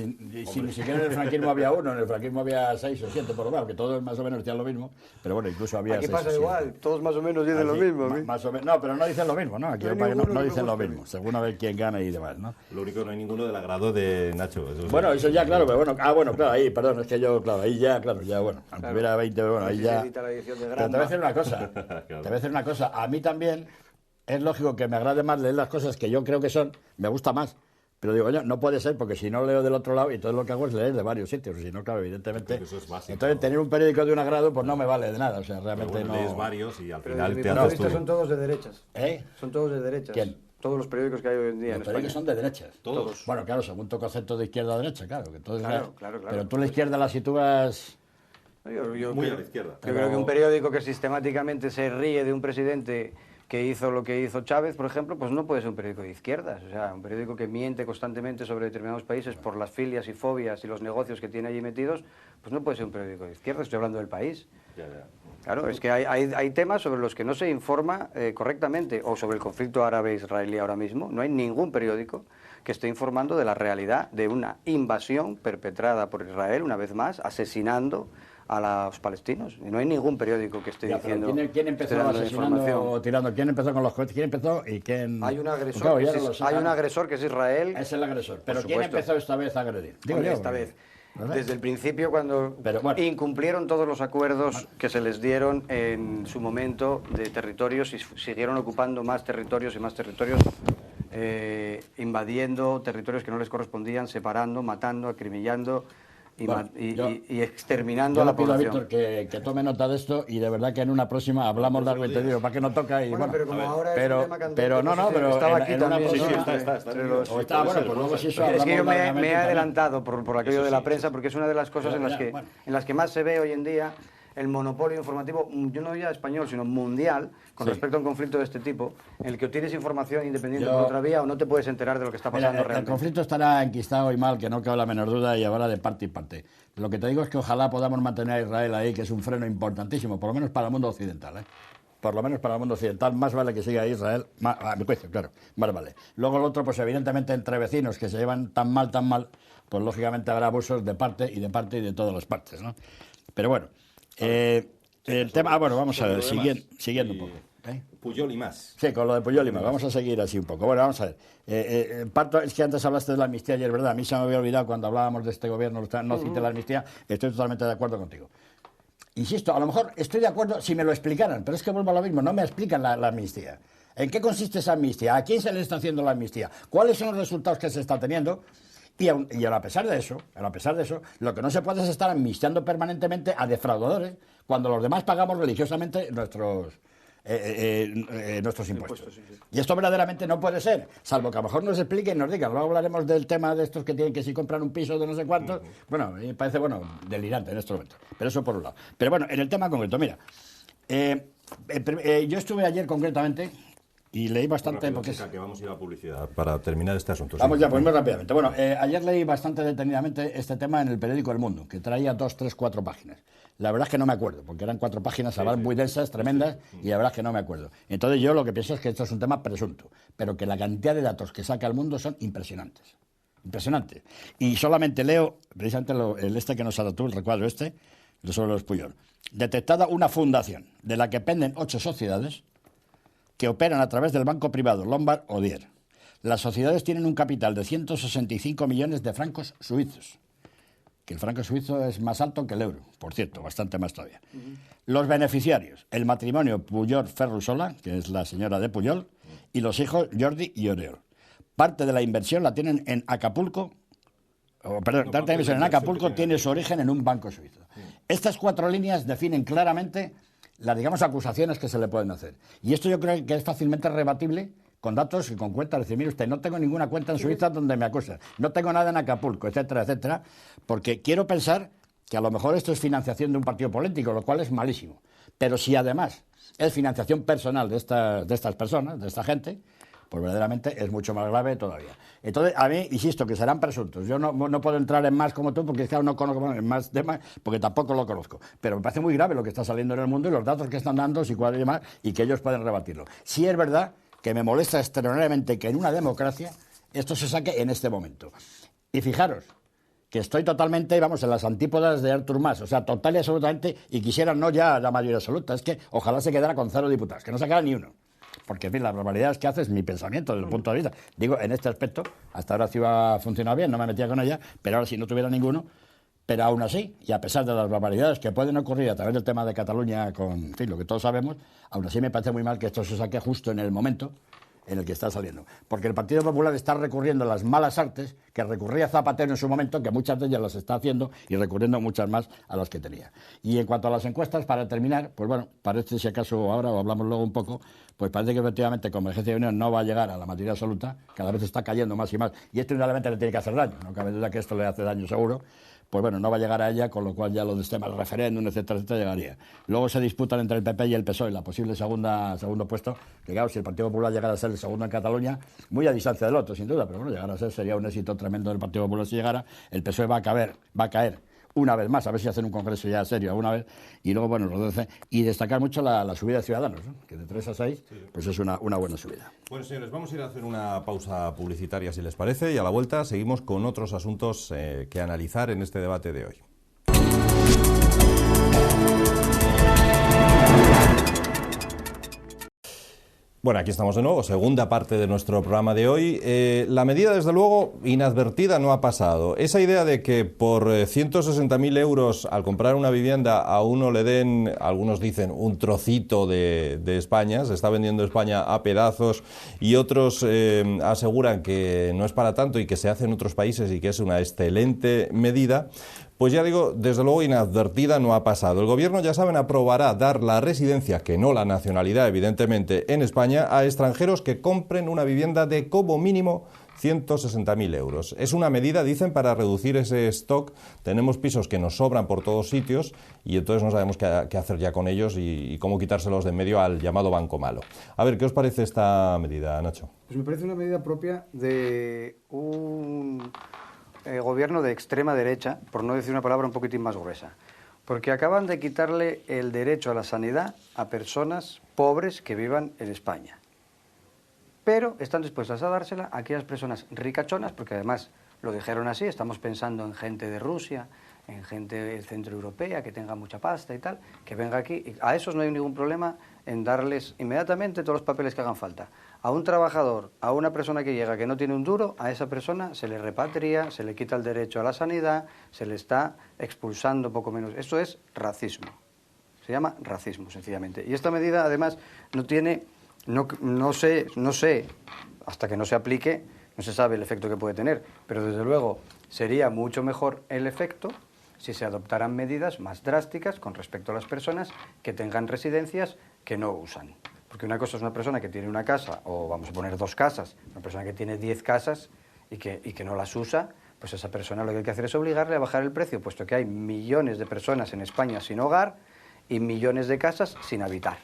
si ni siquiera en el franquismo había uno, en el franquismo había 6 o 7 por lo menos, que todos más o menos decían lo mismo, pero bueno, incluso había... Aquí pasa igual, todos más o menos dicen lo mismo. Más o menos, no, pero no dicen lo mismo, ¿no? Aquí no dicen lo mismo, según a ver quién gana y demás, ¿no? Lo único, no hay ninguno del agrado de Nacho. Bueno, eso ya, claro, pero bueno, claro, ahí, perdón, es que yo, claro, ahí ya, claro, ya, bueno, aunque hubiera 20, bueno, ahí ya... Pero te voy a decir una cosa, a mí también es lógico que me agrade más leer las cosas que yo creo que son, me gusta más, pero digo, oye, no puede ser, porque si no leo del otro lado, y entonces lo que hago es leer de varios sitios, si no, claro, evidentemente, eso es básico, entonces tener un periódico de un agrado, pues no me vale de nada, o sea, realmente no... lees varios y al pero final te haces tú... son todos de derechas. Son todos de derechas. ¿Quién? Todos los periódicos que hay hoy en día en España. Los periódicos son de derechas. Todos. Bueno, claro, según tu concepto de izquierda o derecha, claro. Que entonces, claro. Pero tú la izquierda la sitúas... Muy a la izquierda. Yo creo que un periódico que sistemáticamente se ríe de un presidente que hizo lo que hizo Chávez, por ejemplo, pues no puede ser un periódico de izquierdas. O sea, un periódico que miente constantemente sobre determinados países por las filias y fobias y los negocios que tiene allí metidos, pues no puede ser un periódico de izquierdas. Estoy hablando del país. Ya. Claro, es que hay temas sobre los que no se informa correctamente, o sobre el conflicto árabe-israelí ahora mismo. No hay ningún periódico que esté informando de la realidad de una invasión perpetrada por Israel, una vez más, asesinando a los palestinos. Y no hay ningún periódico que esté diciendo... ¿Quién empezó asesinando o tirando? ¿Quién empezó con los cohetes? ¿Quién empezó y quién...? Hay un agresor, hay un agresor que es Israel. Es el agresor. Pero ¿quién empezó esta vez a agredir? Digo yo, esta vez. Desde el principio, cuando incumplieron todos los acuerdos que se les dieron en su momento de territorios y siguieron ocupando más territorios y más territorios, invadiendo territorios que no les correspondían, separando, matando, acribillando y exterminando a la población. Yo le pido a Víctor que tome nota de esto y de verdad que en una próxima hablamos largo y tendido para que no toca y pero como ahora es un tema candente, pero estaba aquí también. Está bueno, pues luego si eso es que yo me he adelantado por aquello de la prensa, porque es una de las cosas en las que más se ve hoy en día el monopolio informativo, yo no ya español, sino mundial, con respecto a un conflicto de este tipo, en el que tienes información independiente por otra vía o no te puedes enterar de lo que está pasando realmente. El conflicto estará enquistado y mal, que no cabe la menor duda, y habrá de parte y parte. Lo que te digo es que ojalá podamos mantener a Israel ahí, que es un freno importantísimo, por lo menos para el mundo occidental, Por lo menos para el mundo occidental, más vale que siga Israel, a mi juicio, claro, más vale. Luego lo otro, pues evidentemente entre vecinos que se llevan tan mal, pues lógicamente habrá abusos de parte y de todas las partes, ¿no? Pero bueno... el tema, bueno, vamos a ver, siguiendo un poco. Pujol y más. Sí, con lo de Pujol y más, vamos a seguir así un poco. Bueno, vamos a ver. Es que antes hablaste de la amnistía ayer, ¿verdad? A mí se me había olvidado cuando hablábamos de este gobierno, no cité la amnistía, estoy totalmente de acuerdo contigo. Insisto, a lo mejor estoy de acuerdo si me lo explicaran, pero es que vuelvo a lo mismo, no me explican la amnistía. ¿En qué consiste esa amnistía? ¿A quién se le está haciendo la amnistía? ¿Cuáles son los resultados que se está teniendo? Y a pesar de eso, lo que no se puede es estar amnistiando permanentemente a defraudadores cuando los demás pagamos religiosamente nuestros impuestos. Sí. Y esto verdaderamente no puede ser, salvo que a lo mejor nos expliquen y nos digan. Luego hablaremos del tema de estos que tienen que si compran un piso de no sé cuántos. Bueno, me parece, delirante en este momento. Pero eso por un lado. Pero bueno, en el tema concreto, mira, yo estuve ayer concretamente Y leí bastante... porque que vamos a ir a publicidad para terminar este asunto. Vamos ya, pues muy rápidamente. Bueno, ayer leí bastante detenidamente este tema en el periódico El Mundo, que traía 2, 3, 4 páginas. La verdad es que no me acuerdo, porque eran 4 páginas, muy densas, tremendas, y la verdad es que no me acuerdo. Entonces yo lo que pienso es que esto es un tema presunto, pero que la cantidad de datos que saca El Mundo son impresionantes. Impresionantes. Y solamente leo, precisamente este que nos ha dado tú, el recuadro sobre los Pujol. Detectada una fundación, de la que penden 8 sociedades, que operan a través del banco privado Lombard Odier. Las sociedades tienen un capital de 165 millones de francos suizos, que el franco suizo es más alto que el euro, por cierto, bastante más todavía. Los beneficiarios, el matrimonio Pujol-Ferrusola, que es la señora de Pujol, y los hijos Jordi y Oriol. Parte de la inversión la tienen en Acapulco, parte de la inversión en Acapulco tiene su origen en un banco suizo. Estas 4 líneas definen claramente las, digamos, acusaciones que se le pueden hacer. Y esto yo creo que es fácilmente rebatible con datos y con cuentas. Decir, mire usted, no tengo ninguna cuenta en Suiza donde me acusan, no tengo nada en Acapulco, etcétera, etcétera, porque quiero pensar que a lo mejor esto es financiación de un partido político, lo cual es malísimo. Pero si además es financiación personal de estas personas, de esta gente, pues verdaderamente es mucho más grave todavía. Entonces, a mí, insisto, que serán presuntos. Yo no puedo entrar en más como tú, porque claro, no conozco en más temas, porque tampoco lo conozco. Pero me parece muy grave lo que está saliendo en el mundo y los datos que están dando, y cuadros y demás, y que ellos pueden rebatirlo. Sí es verdad que me molesta extraordinariamente que en una democracia esto se saque en este momento. Y fijaros, que estoy totalmente, vamos, en las antípodas de Artur Mas, o sea, total y absolutamente, y quisiera no ya la mayoría absoluta, es que ojalá se quedara con 0 diputados, que no sacara ni uno. Porque, en fin, las barbaridades que hace es mi pensamiento desde el punto de vista. Digo, en este aspecto, hasta ahora sí ha funcionado bien, no me metía con ella, pero ahora si no tuviera ninguno, pero aún así, y a pesar de las barbaridades que pueden ocurrir a través del tema de Cataluña, con, en fin, lo que todos sabemos, aún así me parece muy mal que esto se saque justo en el momento en el que está saliendo. Porque el Partido Popular está recurriendo a las malas artes que recurría Zapatero en su momento, que muchas de ellas las está haciendo y recurriendo muchas más a las que tenía. Y en cuanto a las encuestas, para terminar, pues bueno, parece, si acaso ahora, o hablamos luego un poco, pues parece que efectivamente Convergencia y Unión no va a llegar a la mayoría absoluta, cada vez está cayendo más y más, y esto realmente le tiene que hacer daño, no cabe duda que esto le hace daño seguro. Pues bueno, no va a llegar a ella, con lo cual ya los temas del referéndum, etcétera, etcétera, llegaría. Luego se disputan entre el PP y el PSOE la posible segundo puesto, que claro, si el Partido Popular llegara a ser el segundo en Cataluña, muy a distancia del otro, sin duda, pero bueno, llegar a ser sería un éxito tremendo del Partido Popular si llegara. El PSOE va a caer una vez más, a ver si hacen un congreso ya serio alguna vez, y luego, bueno, los 12, y destacar mucho la subida de Ciudadanos, ¿no? Que de 3 a 6, pues es una buena subida. Bueno, señores, vamos a ir a hacer una pausa publicitaria, si les parece, y a la vuelta seguimos con otros asuntos que analizar en este debate de hoy. Bueno, aquí estamos de nuevo, segunda parte de nuestro programa de hoy. La medida, desde luego, inadvertida no ha pasado. Esa idea de que por 160.000 euros al comprar una vivienda a uno le den, algunos dicen, un trocito de España, se está vendiendo España a pedazos, y otros aseguran que no es para tanto y que se hace en otros países y que es una excelente medida. Pues ya digo, desde luego inadvertida no ha pasado. El Gobierno, ya saben, aprobará dar la residencia, que no la nacionalidad, evidentemente, en España a extranjeros que compren una vivienda de como mínimo 160.000 euros. Es una medida, dicen, para reducir ese stock. Tenemos pisos que nos sobran por todos sitios y entonces no sabemos qué hacer ya con ellos y cómo quitárselos de en medio al llamado banco malo. A ver, ¿qué os parece esta medida, Nacho? Pues me parece una medida propia de un gobierno de extrema derecha, por no decir una palabra un poquitín más gruesa, porque acaban de quitarle el derecho a la sanidad a personas pobres que vivan en España, pero están dispuestas a dársela a aquellas personas ricachonas, porque además lo dijeron así, estamos pensando en gente de Rusia, en gente centroeuropea que tenga mucha pasta y tal, que venga aquí, y a esos no hay ningún problema en darles inmediatamente todos los papeles que hagan falta. A un trabajador, a una persona que llega que no tiene un duro, a esa persona se le repatria, se le quita el derecho a la sanidad, se le está expulsando poco menos. Eso es racismo. Se llama racismo, sencillamente. Y esta medida, además, no sé, hasta que no se aplique, no se sabe el efecto que puede tener, pero desde luego sería mucho mejor el efecto si se adoptaran medidas más drásticas con respecto a las personas que tengan residencias que no usan. Porque una cosa es una persona que tiene una casa, o vamos a poner 2 casas, una persona que tiene 10 casas y que no las usa, pues esa persona lo que hay que hacer es obligarle a bajar el precio, puesto que hay millones de personas en España sin hogar y millones de casas sin habitar.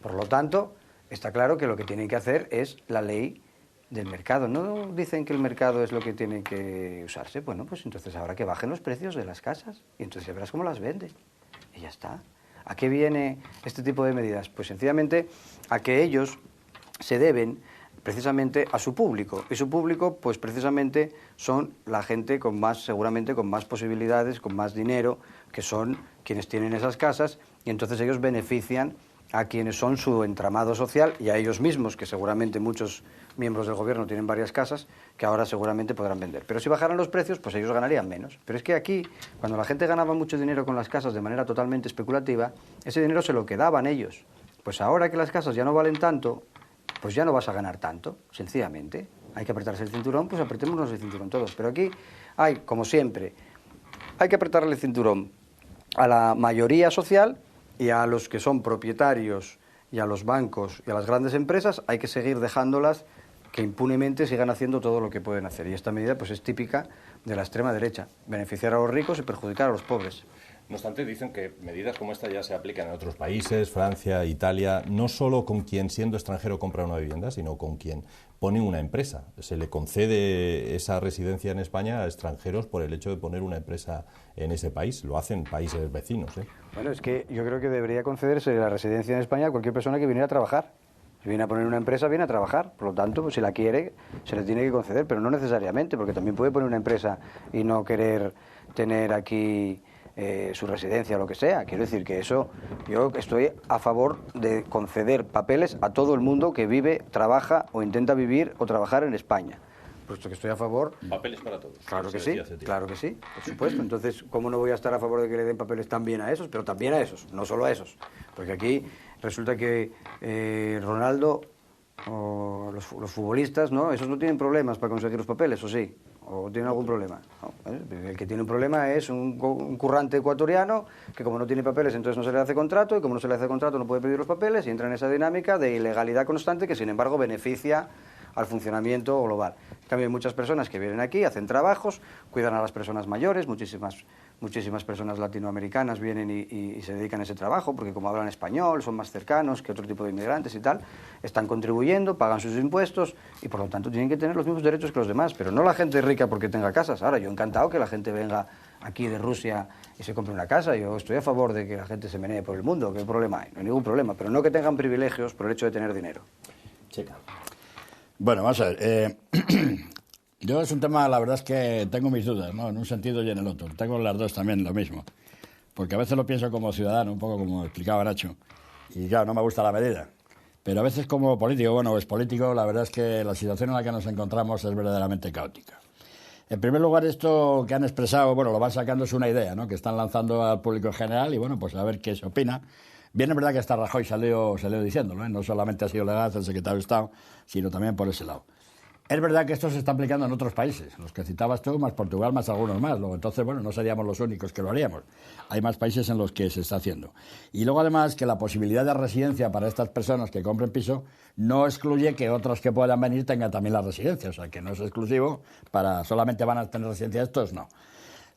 Por lo tanto, está claro que lo que tienen que hacer es la ley del mercado. ¿No dicen que el mercado es lo que tiene que usarse? Bueno, pues entonces habrá que bajen los precios de las casas y entonces ya verás cómo las venden. Y ya está. ¿A qué viene este tipo de medidas? Pues sencillamente a que ellos se deben precisamente a su público. Y su público, pues precisamente son la gente con más, seguramente con más posibilidades, con más dinero, que son quienes tienen esas casas, y entonces ellos benefician a quienes son su entramado social y a ellos mismos, que seguramente muchos miembros del gobierno tienen varias casas, que ahora seguramente podrán vender. Pero si bajaran los precios, pues ellos ganarían menos. Pero es que aquí, cuando la gente ganaba mucho dinero con las casas de manera totalmente especulativa, ese dinero se lo quedaban ellos. Pues ahora que las casas ya no valen tanto, pues ya no vas a ganar tanto, sencillamente. Hay que apretarse el cinturón, pues apretémonos el cinturón todos. Pero aquí hay, como siempre, hay que apretarle el cinturón a la mayoría social y a los que son propietarios y a los bancos y a las grandes empresas hay que seguir dejándolas que impunemente sigan haciendo todo lo que pueden hacer. Y esta medida pues es típica de la extrema derecha, beneficiar a los ricos y perjudicar a los pobres. No obstante, dicen que medidas como esta ya se aplican en otros países, Francia, Italia, no solo con quien siendo extranjero compra una vivienda, sino con quien pone una empresa. Se le concede esa residencia en España a extranjeros por el hecho de poner una empresa en ese país. Lo hacen países vecinos, ¿eh? Bueno, es que yo creo que debería concederse la residencia en España a cualquier persona que viniera a trabajar. Si viene a poner una empresa, viene a trabajar. Por lo tanto, pues, si la quiere, se le tiene que conceder, pero no necesariamente, porque también puede poner una empresa y no querer tener aquí su residencia o lo que sea. Quiero decir que eso, yo estoy a favor de conceder papeles a todo el mundo que vive, trabaja o intenta vivir o trabajar en España. Puesto que estoy a favor... Papeles para todos. Claro que sí, por supuesto. Entonces, ¿cómo no voy a estar a favor de que le den papeles también a esos? Pero también a esos, no solo a esos. Porque aquí resulta que Ronaldo o los futbolistas, ¿no? Esos no tienen problemas para conseguir los papeles, ¿o sí? ¿O tienen algún problema? No, el que tiene un problema es un currante ecuatoriano que como no tiene papeles entonces no se le hace contrato y como no se le hace contrato no puede pedir los papeles y entra en esa dinámica de ilegalidad constante que sin embargo beneficia al funcionamiento global. En cambio hay muchas personas que vienen aquí, hacen trabajos, cuidan a las personas mayores, muchísimas personas latinoamericanas vienen y se dedican a ese trabajo porque como hablan español, son más cercanos que otro tipo de inmigrantes y tal, están contribuyendo, pagan sus impuestos y por lo tanto tienen que tener los mismos derechos que los demás, pero no la gente rica porque tenga casas. Ahora, yo encantado que la gente venga aquí de Rusia y se compre una casa, yo estoy a favor de que la gente se menee por el mundo, ¿qué problema hay? No hay ningún problema, pero no que tengan privilegios por el hecho de tener dinero. Checa. Bueno, vamos a ver. Yo es un tema, la verdad es que tengo mis dudas, ¿no? En un sentido y en el otro. Tengo las dos también lo mismo. Porque a veces lo pienso como ciudadano, un poco como explicaba Nacho. Y claro, no me gusta la medida. Pero a veces como político, bueno, es político, la verdad es que la situación en la que nos encontramos es verdaderamente caótica. En primer lugar, esto que han expresado, bueno, lo van sacando es una idea, ¿no? Que están lanzando al público en general y bueno, pues a ver qué se opina. Bien, es verdad que hasta Rajoy salió diciéndolo, ¿eh? No solamente ha sido Legaz, el secretario de Estado, sino también por ese lado. Es verdad que esto se está aplicando en otros países, los que citabas tú, más Portugal, más algunos más. Luego, entonces, bueno, no seríamos los únicos que lo haríamos. Hay más países en los que se está haciendo. Y luego, además, que la posibilidad de residencia para estas personas que compren piso no excluye que otros que puedan venir tengan también la residencia. O sea, que no es exclusivo para solamente van a tener residencia estos, no.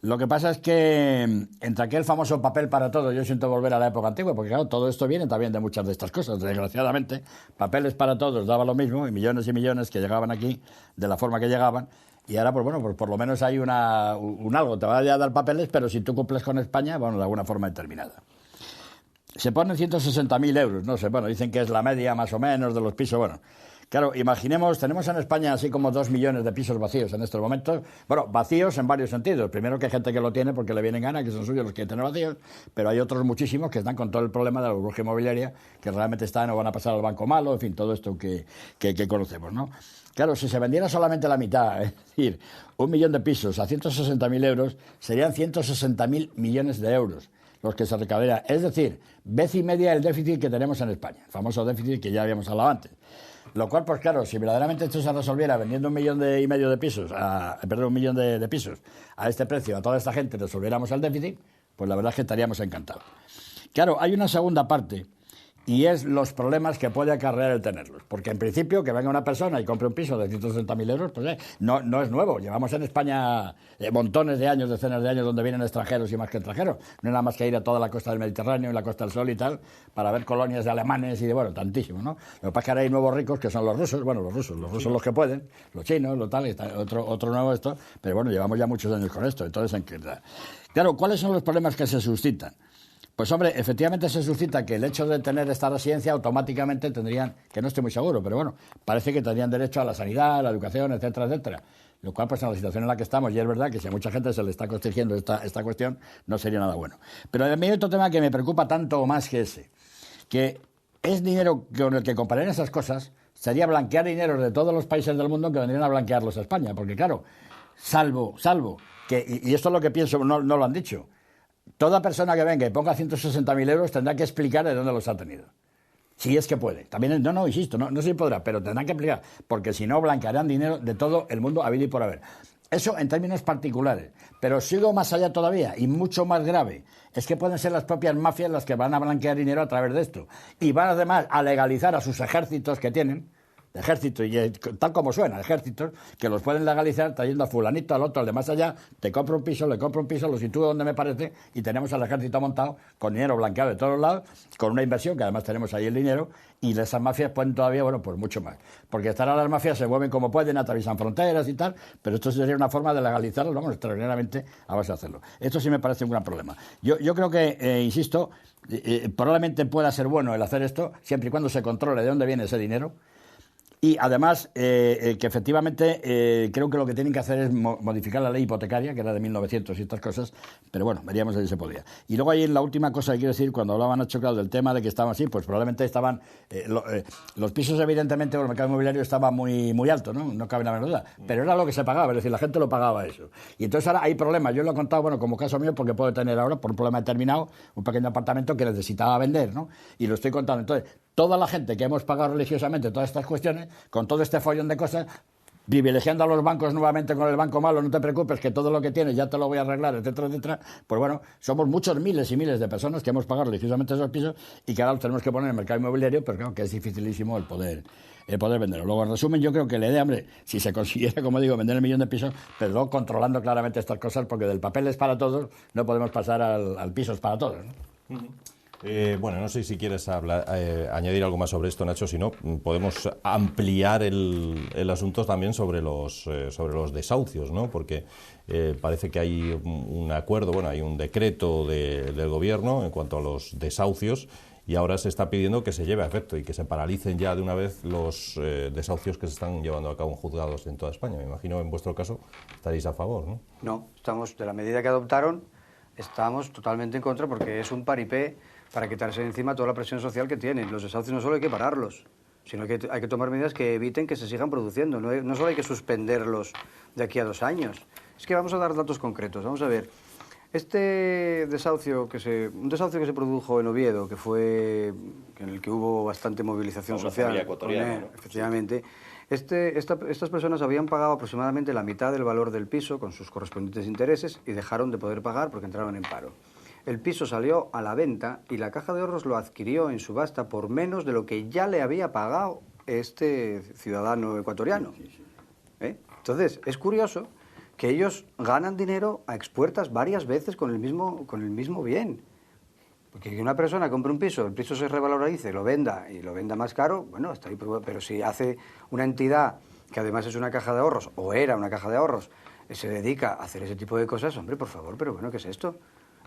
Lo que pasa es que entre aquel famoso papel para todo, yo siento volver a la época antigua, porque claro, todo esto viene también de muchas de estas cosas. Desgraciadamente, papeles para todos daba lo mismo y millones que llegaban aquí de la forma que llegaban. Y ahora, pues bueno, pues por lo menos hay un algo, te va a dar papeles, pero si tú cumples con España, bueno, de alguna forma determinada. Se ponen 160.000 euros, no sé, bueno, dicen que es la media más o menos de los pisos, bueno. Claro, imaginemos, tenemos en España así como 2 millones de pisos vacíos en estos momentos. Bueno, vacíos en varios sentidos. Primero que hay gente que lo tiene porque le vienen ganas, que son suyos los que tienen vacíos, pero hay otros muchísimos que están con todo el problema de la burbuja inmobiliaria, que realmente están o van a pasar al banco malo, en fin, todo esto que conocemos, ¿no? Claro, si se vendiera solamente la mitad, es decir, 1 millón de pisos a 160.000 euros, serían 160.000 millones de euros los que se recaudarían. Es decir, vez y media el déficit que tenemos en España, el famoso déficit que ya habíamos hablado antes. Lo cual, pues claro, si verdaderamente esto se resolviera vendiendo 1,5 millones de pisos, 1 millón de pisos a este precio, a toda esta gente resolviéramos el déficit, pues la verdad es que estaríamos encantados. Claro, hay una segunda parte, y es los problemas que puede acarrear el tenerlos. Porque en principio que venga una persona y compre un piso de 160.000 euros, pues no es nuevo. Llevamos en España montones de años, decenas de años, donde vienen extranjeros y más que extranjeros. No es nada más que ir a toda la costa del Mediterráneo y la Costa del Sol y tal, para ver colonias de alemanes y de, bueno, tantísimo, ¿no? Lo que pasa es que ahora hay nuevos ricos que son los rusos, bueno, los rusos los que pueden, los chinos, lo tal, y otro nuevo esto, pero bueno, llevamos ya muchos años con esto. Entonces, claro, ¿cuáles son los problemas que se suscitan? Pues hombre, efectivamente se suscita que el hecho de tener esta residencia automáticamente tendrían, que no estoy muy seguro, pero bueno, parece que tendrían derecho a la sanidad, a la educación, etcétera, etcétera. Lo cual, pues en la situación en la que estamos, y es verdad que si a mucha gente se le está constringiendo esta cuestión, no sería nada bueno. Pero a mí hay otro tema que me preocupa tanto o más que ese, que es dinero con el que compararían esas cosas, sería blanquear dinero de todos los países del mundo que vendrían a blanquearlos a España, porque claro, salvo que, y esto es lo que pienso, no lo han dicho, toda persona que venga y ponga 160.000 euros tendrá que explicar de dónde los ha tenido. Si es que puede. También, insisto, no sé si podrá, pero tendrá que explicar, porque si no, blanquearán dinero de todo el mundo habido y por haber. Eso en términos particulares. Pero sigo más allá todavía, y mucho más grave, es que pueden ser las propias mafias las que van a blanquear dinero a través de esto. Y van además a legalizar a sus ejércitos que tienen, ejército, y tal como suena, ejércitos, que los pueden legalizar trayendo a fulanito, al otro, al de más allá, te compro un piso, le compro un piso, lo sitúo donde me parece, y tenemos al ejército montado, con dinero blanqueado de todos lados, con una inversión, que además tenemos ahí el dinero, y esas mafias pueden todavía, bueno, pues mucho más. Porque hasta ahora las mafias se mueven como pueden, atraviesan fronteras y tal, pero esto sería una forma de legalizarlo, vamos, extraordinariamente a base de hacerlo. Esto sí me parece un gran problema. Yo creo que, insisto, probablemente pueda ser bueno el hacer esto, siempre y cuando se controle de dónde viene ese dinero. Y además, que efectivamente creo que lo que tienen que hacer es modificar la ley hipotecaria, que era de 1900 y estas cosas, pero bueno, veríamos si se podía. Y luego ahí en la última cosa que quiero decir, cuando hablaban Nacho, claro, del tema de que estaban así, pues probablemente estaban, los pisos evidentemente, el mercado inmobiliario estaba muy alto, no cabe la menor duda, pero era lo que se pagaba, es decir, la gente lo pagaba eso. Y entonces ahora hay problemas, yo lo he contado, bueno, como caso mío, porque puedo tener ahora, por un problema determinado, un pequeño apartamento que necesitaba vender, ¿no? Y lo estoy contando. Entonces, toda la gente que hemos pagado religiosamente todas estas cuestiones, con todo este follón de cosas, privilegiando a los bancos nuevamente con el banco malo, no te preocupes, que todo lo que tienes ya te lo voy a arreglar, etcétera, etcétera, pues bueno, somos muchos miles y miles de personas que hemos pagado religiosamente esos pisos y que ahora los tenemos que poner en el mercado inmobiliario, pero claro que es dificilísimo el poder venderlo. Luego, en resumen, yo creo que la idea, hombre, si se consiguiera, como digo, vender 1 millón de pisos, pero luego controlando claramente estas cosas, porque del papel es para todos, no podemos pasar al piso es para todos, ¿no? Bueno, no sé si quieres añadir algo más sobre esto, Nacho. Si no, podemos ampliar el asunto también sobre los desahucios, ¿no? Porque parece que hay un acuerdo, bueno, hay un decreto del Gobierno en cuanto a los desahucios, y ahora se está pidiendo que se lleve a efecto y que se paralicen ya de una vez los desahucios que se están llevando a cabo en juzgados en toda España. Me imagino, en vuestro caso, estaréis a favor, ¿no? No, estamos, de la medida que adoptaron, estamos totalmente en contra, porque es un paripé para quitarse de encima toda la presión social que tienen. Los desahucios no solo hay que pararlos, sino que hay que tomar medidas que eviten que se sigan produciendo. No solo hay que suspenderlos de aquí a 2 años. Es que vamos a dar datos concretos. Vamos a ver. Un desahucio que se produjo en Oviedo, que fue en el que hubo bastante movilización social, ecuatoriana, ¿no? Efectivamente. Estas personas habían pagado aproximadamente la mitad del valor del piso con sus correspondientes intereses y dejaron de poder pagar porque entraron en paro. El piso salió a la venta y la Caja de Ahorros lo adquirió en subasta por menos de lo que ya le había pagado este ciudadano ecuatoriano. Entonces, es curioso que ellos ganan dinero a expuertas varias veces con el mismo bien. Porque que una persona compre un piso, el piso se revalorice, lo venda y lo venda más caro, bueno, está ahí, pero si hace una entidad que además es una caja de ahorros, o era una caja de ahorros, se dedica a hacer ese tipo de cosas, hombre, por favor, pero bueno, ¿qué es esto?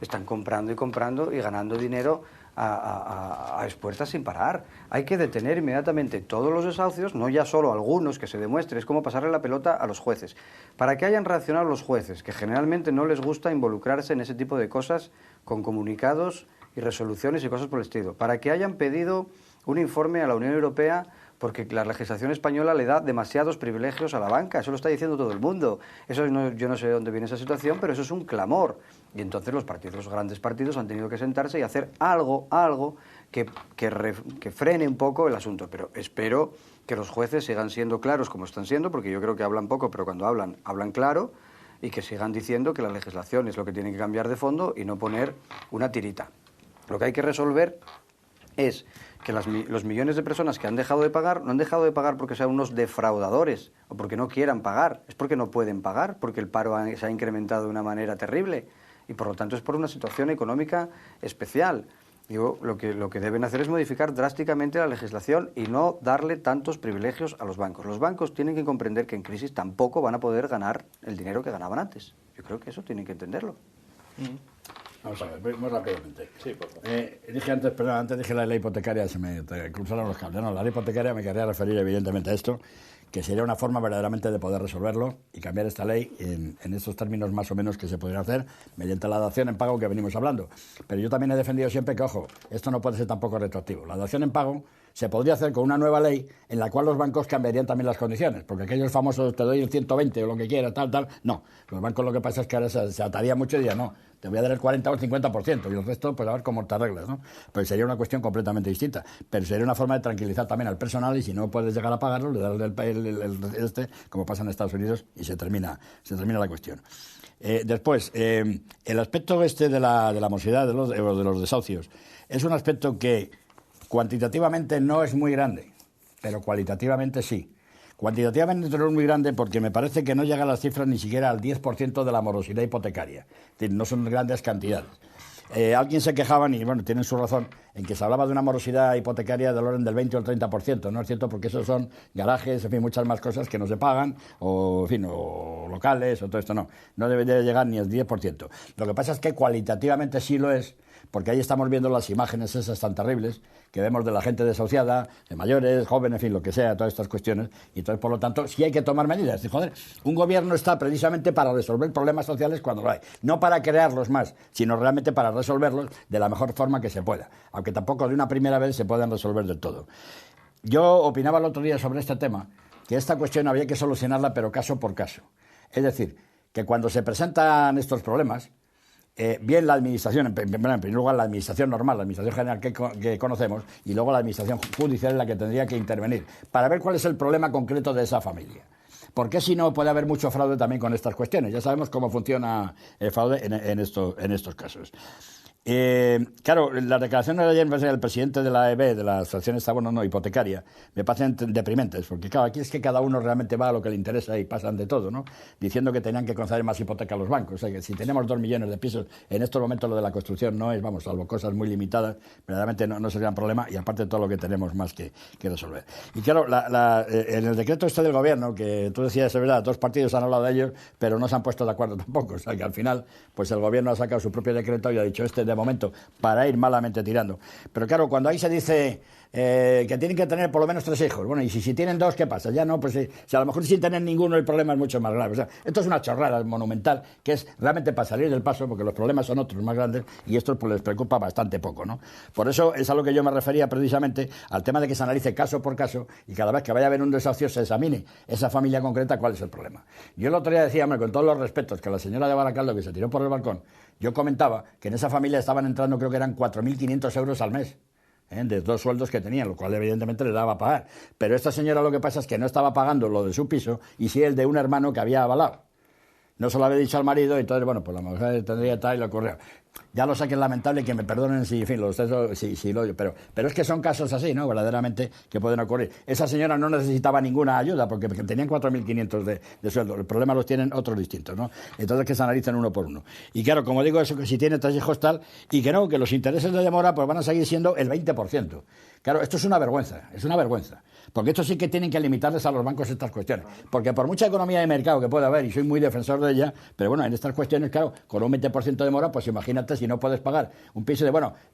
Están comprando y comprando y ganando dinero a expuertas sin parar. Hay que detener inmediatamente todos los desahucios, no ya solo algunos que se demuestre, es como pasarle la pelota a los jueces. Para que hayan reaccionado los jueces, que generalmente no les gusta involucrarse en ese tipo de cosas con comunicados y resoluciones y cosas por el estilo. Para que hayan pedido un informe a la Unión Europea porque la legislación española le da demasiados privilegios a la banca, eso lo está diciendo todo el mundo. Yo no sé de dónde viene esa situación, pero eso es un clamor. Y entonces los grandes partidos han tenido que sentarse y hacer algo que frene un poco el asunto. Pero espero que los jueces sigan siendo claros como están siendo, porque yo creo que hablan poco, pero cuando hablan claro, y que sigan diciendo que la legislación es lo que tiene que cambiar de fondo y no poner una tirita. Lo que hay que resolver es que los millones de personas que han dejado de pagar, no han dejado de pagar porque sean unos defraudadores o porque no quieran pagar, es porque no pueden pagar, porque el paro se ha incrementado de una manera terrible y por lo tanto es por una situación económica especial. Digo, lo que deben hacer es modificar drásticamente la legislación y no darle tantos privilegios a los bancos. Los bancos tienen que comprender que en crisis tampoco van a poder ganar el dinero que ganaban antes. Yo creo que eso tienen que entenderlo. Vamos a ver, muy rápidamente. Sí, por favor. Antes dije la ley hipotecaria, se me cruzaron los cables. No, la ley hipotecaria me quería referir evidentemente a esto, que sería una forma verdaderamente de poder resolverlo y cambiar esta ley en estos términos más o menos que se podrían hacer mediante la dación en pago que venimos hablando. Pero yo también he defendido siempre que, ojo, esto no puede ser tampoco retroactivo. La dación en pago se podría hacer con una nueva ley en la cual los bancos cambiarían también las condiciones, porque aquellos famosos te doy el 120 o lo que quieras, tal, no. Los bancos lo que pasa es que ahora se ataría mucho y dirían, no, te voy a dar el 40 o el 50% y el resto, pues a ver cómo te arreglas, ¿no? Pues sería una cuestión completamente distinta, pero sería una forma de tranquilizar también al personal y si no puedes llegar a pagarlo, le das como pasa en Estados Unidos y se termina la cuestión. Después, el aspecto de la morosidad de los desahucios es un aspecto que cuantitativamente no es muy grande, pero cualitativamente sí. Cuantitativamente no es muy grande porque me parece que no llega a las cifras ni siquiera al 10% de la morosidad hipotecaria. Es decir, no son grandes cantidades. Alguien se quejaban, y bueno, tienen su razón, en que se hablaba de una morosidad hipotecaria del orden del 20 o el 30%. No es cierto, porque esos son garajes, en fin, muchas más cosas que no se pagan, o, en fin, o locales, o todo esto. No debería llegar ni al 10%. Lo que pasa es que cualitativamente sí lo es, porque ahí estamos viendo las imágenes esas tan terribles que vemos de la gente desahuciada, de mayores, jóvenes, en fin, lo que sea, todas estas cuestiones. Y entonces, por lo tanto, sí hay que tomar medidas. Es decir, joder, un gobierno está precisamente para resolver problemas sociales cuando lo hay. No para crearlos más, sino realmente para resolverlos de la mejor forma que se pueda. Aunque tampoco de una primera vez se puedan resolver del todo. Yo opinaba el otro día sobre este tema, que esta cuestión había que solucionarla, pero caso por caso. Es decir, que cuando se presentan estos problemas, bien la administración, en primer lugar la administración normal, la administración general que conocemos, y luego la administración judicial es la que tendría que intervenir, para ver cuál es el problema concreto de esa familia. Porque si no puede haber mucho fraude también con estas cuestiones. Ya sabemos cómo funciona el fraude en estos casos. Claro, las declaraciones de ayer del presidente de la EB, de la Asociación Hipotecaria, me parecen deprimentes, porque claro, aquí es que cada uno realmente va a lo que le interesa y pasan de todo, ¿no? Diciendo que tenían que conceder más hipoteca a los bancos. O sea, que si tenemos 2 millones de pisos, en estos momentos lo de la construcción no es, vamos, salvo cosas muy limitadas, verdaderamente no sería un problema, y aparte de todo lo que tenemos más que resolver. Y claro, en el decreto del gobierno, que tú decías, es verdad, 2 partidos han hablado de ellos, pero no se han puesto de acuerdo tampoco. O sea, que al final, pues el gobierno ha sacado su propio decreto y ha dicho de momento, para ir malamente tirando. Pero claro, cuando ahí se dice que tienen que tener por lo menos 3 hijos, bueno, y si tienen 2, ¿qué pasa? Ya no, pues si a lo mejor sin tener ninguno el problema es mucho más grave. O sea, esto es una chorrada monumental, que es realmente para salir del paso, porque los problemas son otros más grandes, y esto pues les preocupa bastante poco, ¿no? Por eso es a lo que yo me refería precisamente, al tema de que se analice caso por caso, y cada vez que vaya a haber un desahucio se examine esa familia concreta cuál es el problema. Yo el otro día decía, hombre, con todos los respetos, que la señora de Baracaldo, que se tiró por el balcón, yo comentaba que en esa familia estaban entrando, creo que eran 4.500 euros al mes, de 2 sueldos que tenían, lo cual evidentemente le daba a pagar. Pero esta señora lo que pasa es que no estaba pagando lo de su piso, y sí el de un hermano que había avalado. No se lo había dicho al marido, y entonces, bueno, pues la mujer tendría tal y lo ocurrió. Ya lo sé que es lamentable, que me perdonen si, en fin, pero es que son casos así, ¿no? Verdaderamente que pueden ocurrir. Esa señora no necesitaba ninguna ayuda porque tenían 4.500 de sueldo. El problema los tienen otros distintos, ¿no? Entonces que se analicen uno por uno. Y claro, como digo, eso que si tiene 3 hijos tal, y que no, que los intereses de demora pues van a seguir siendo el 20%. Claro, esto es una vergüenza. Porque esto sí que tienen que limitarles a los bancos estas cuestiones. Porque por mucha economía de mercado que pueda haber, y soy muy defensor de ella, pero bueno, en estas cuestiones, claro, con un 20% de demora, pues imagínate si no puedes pagar un piso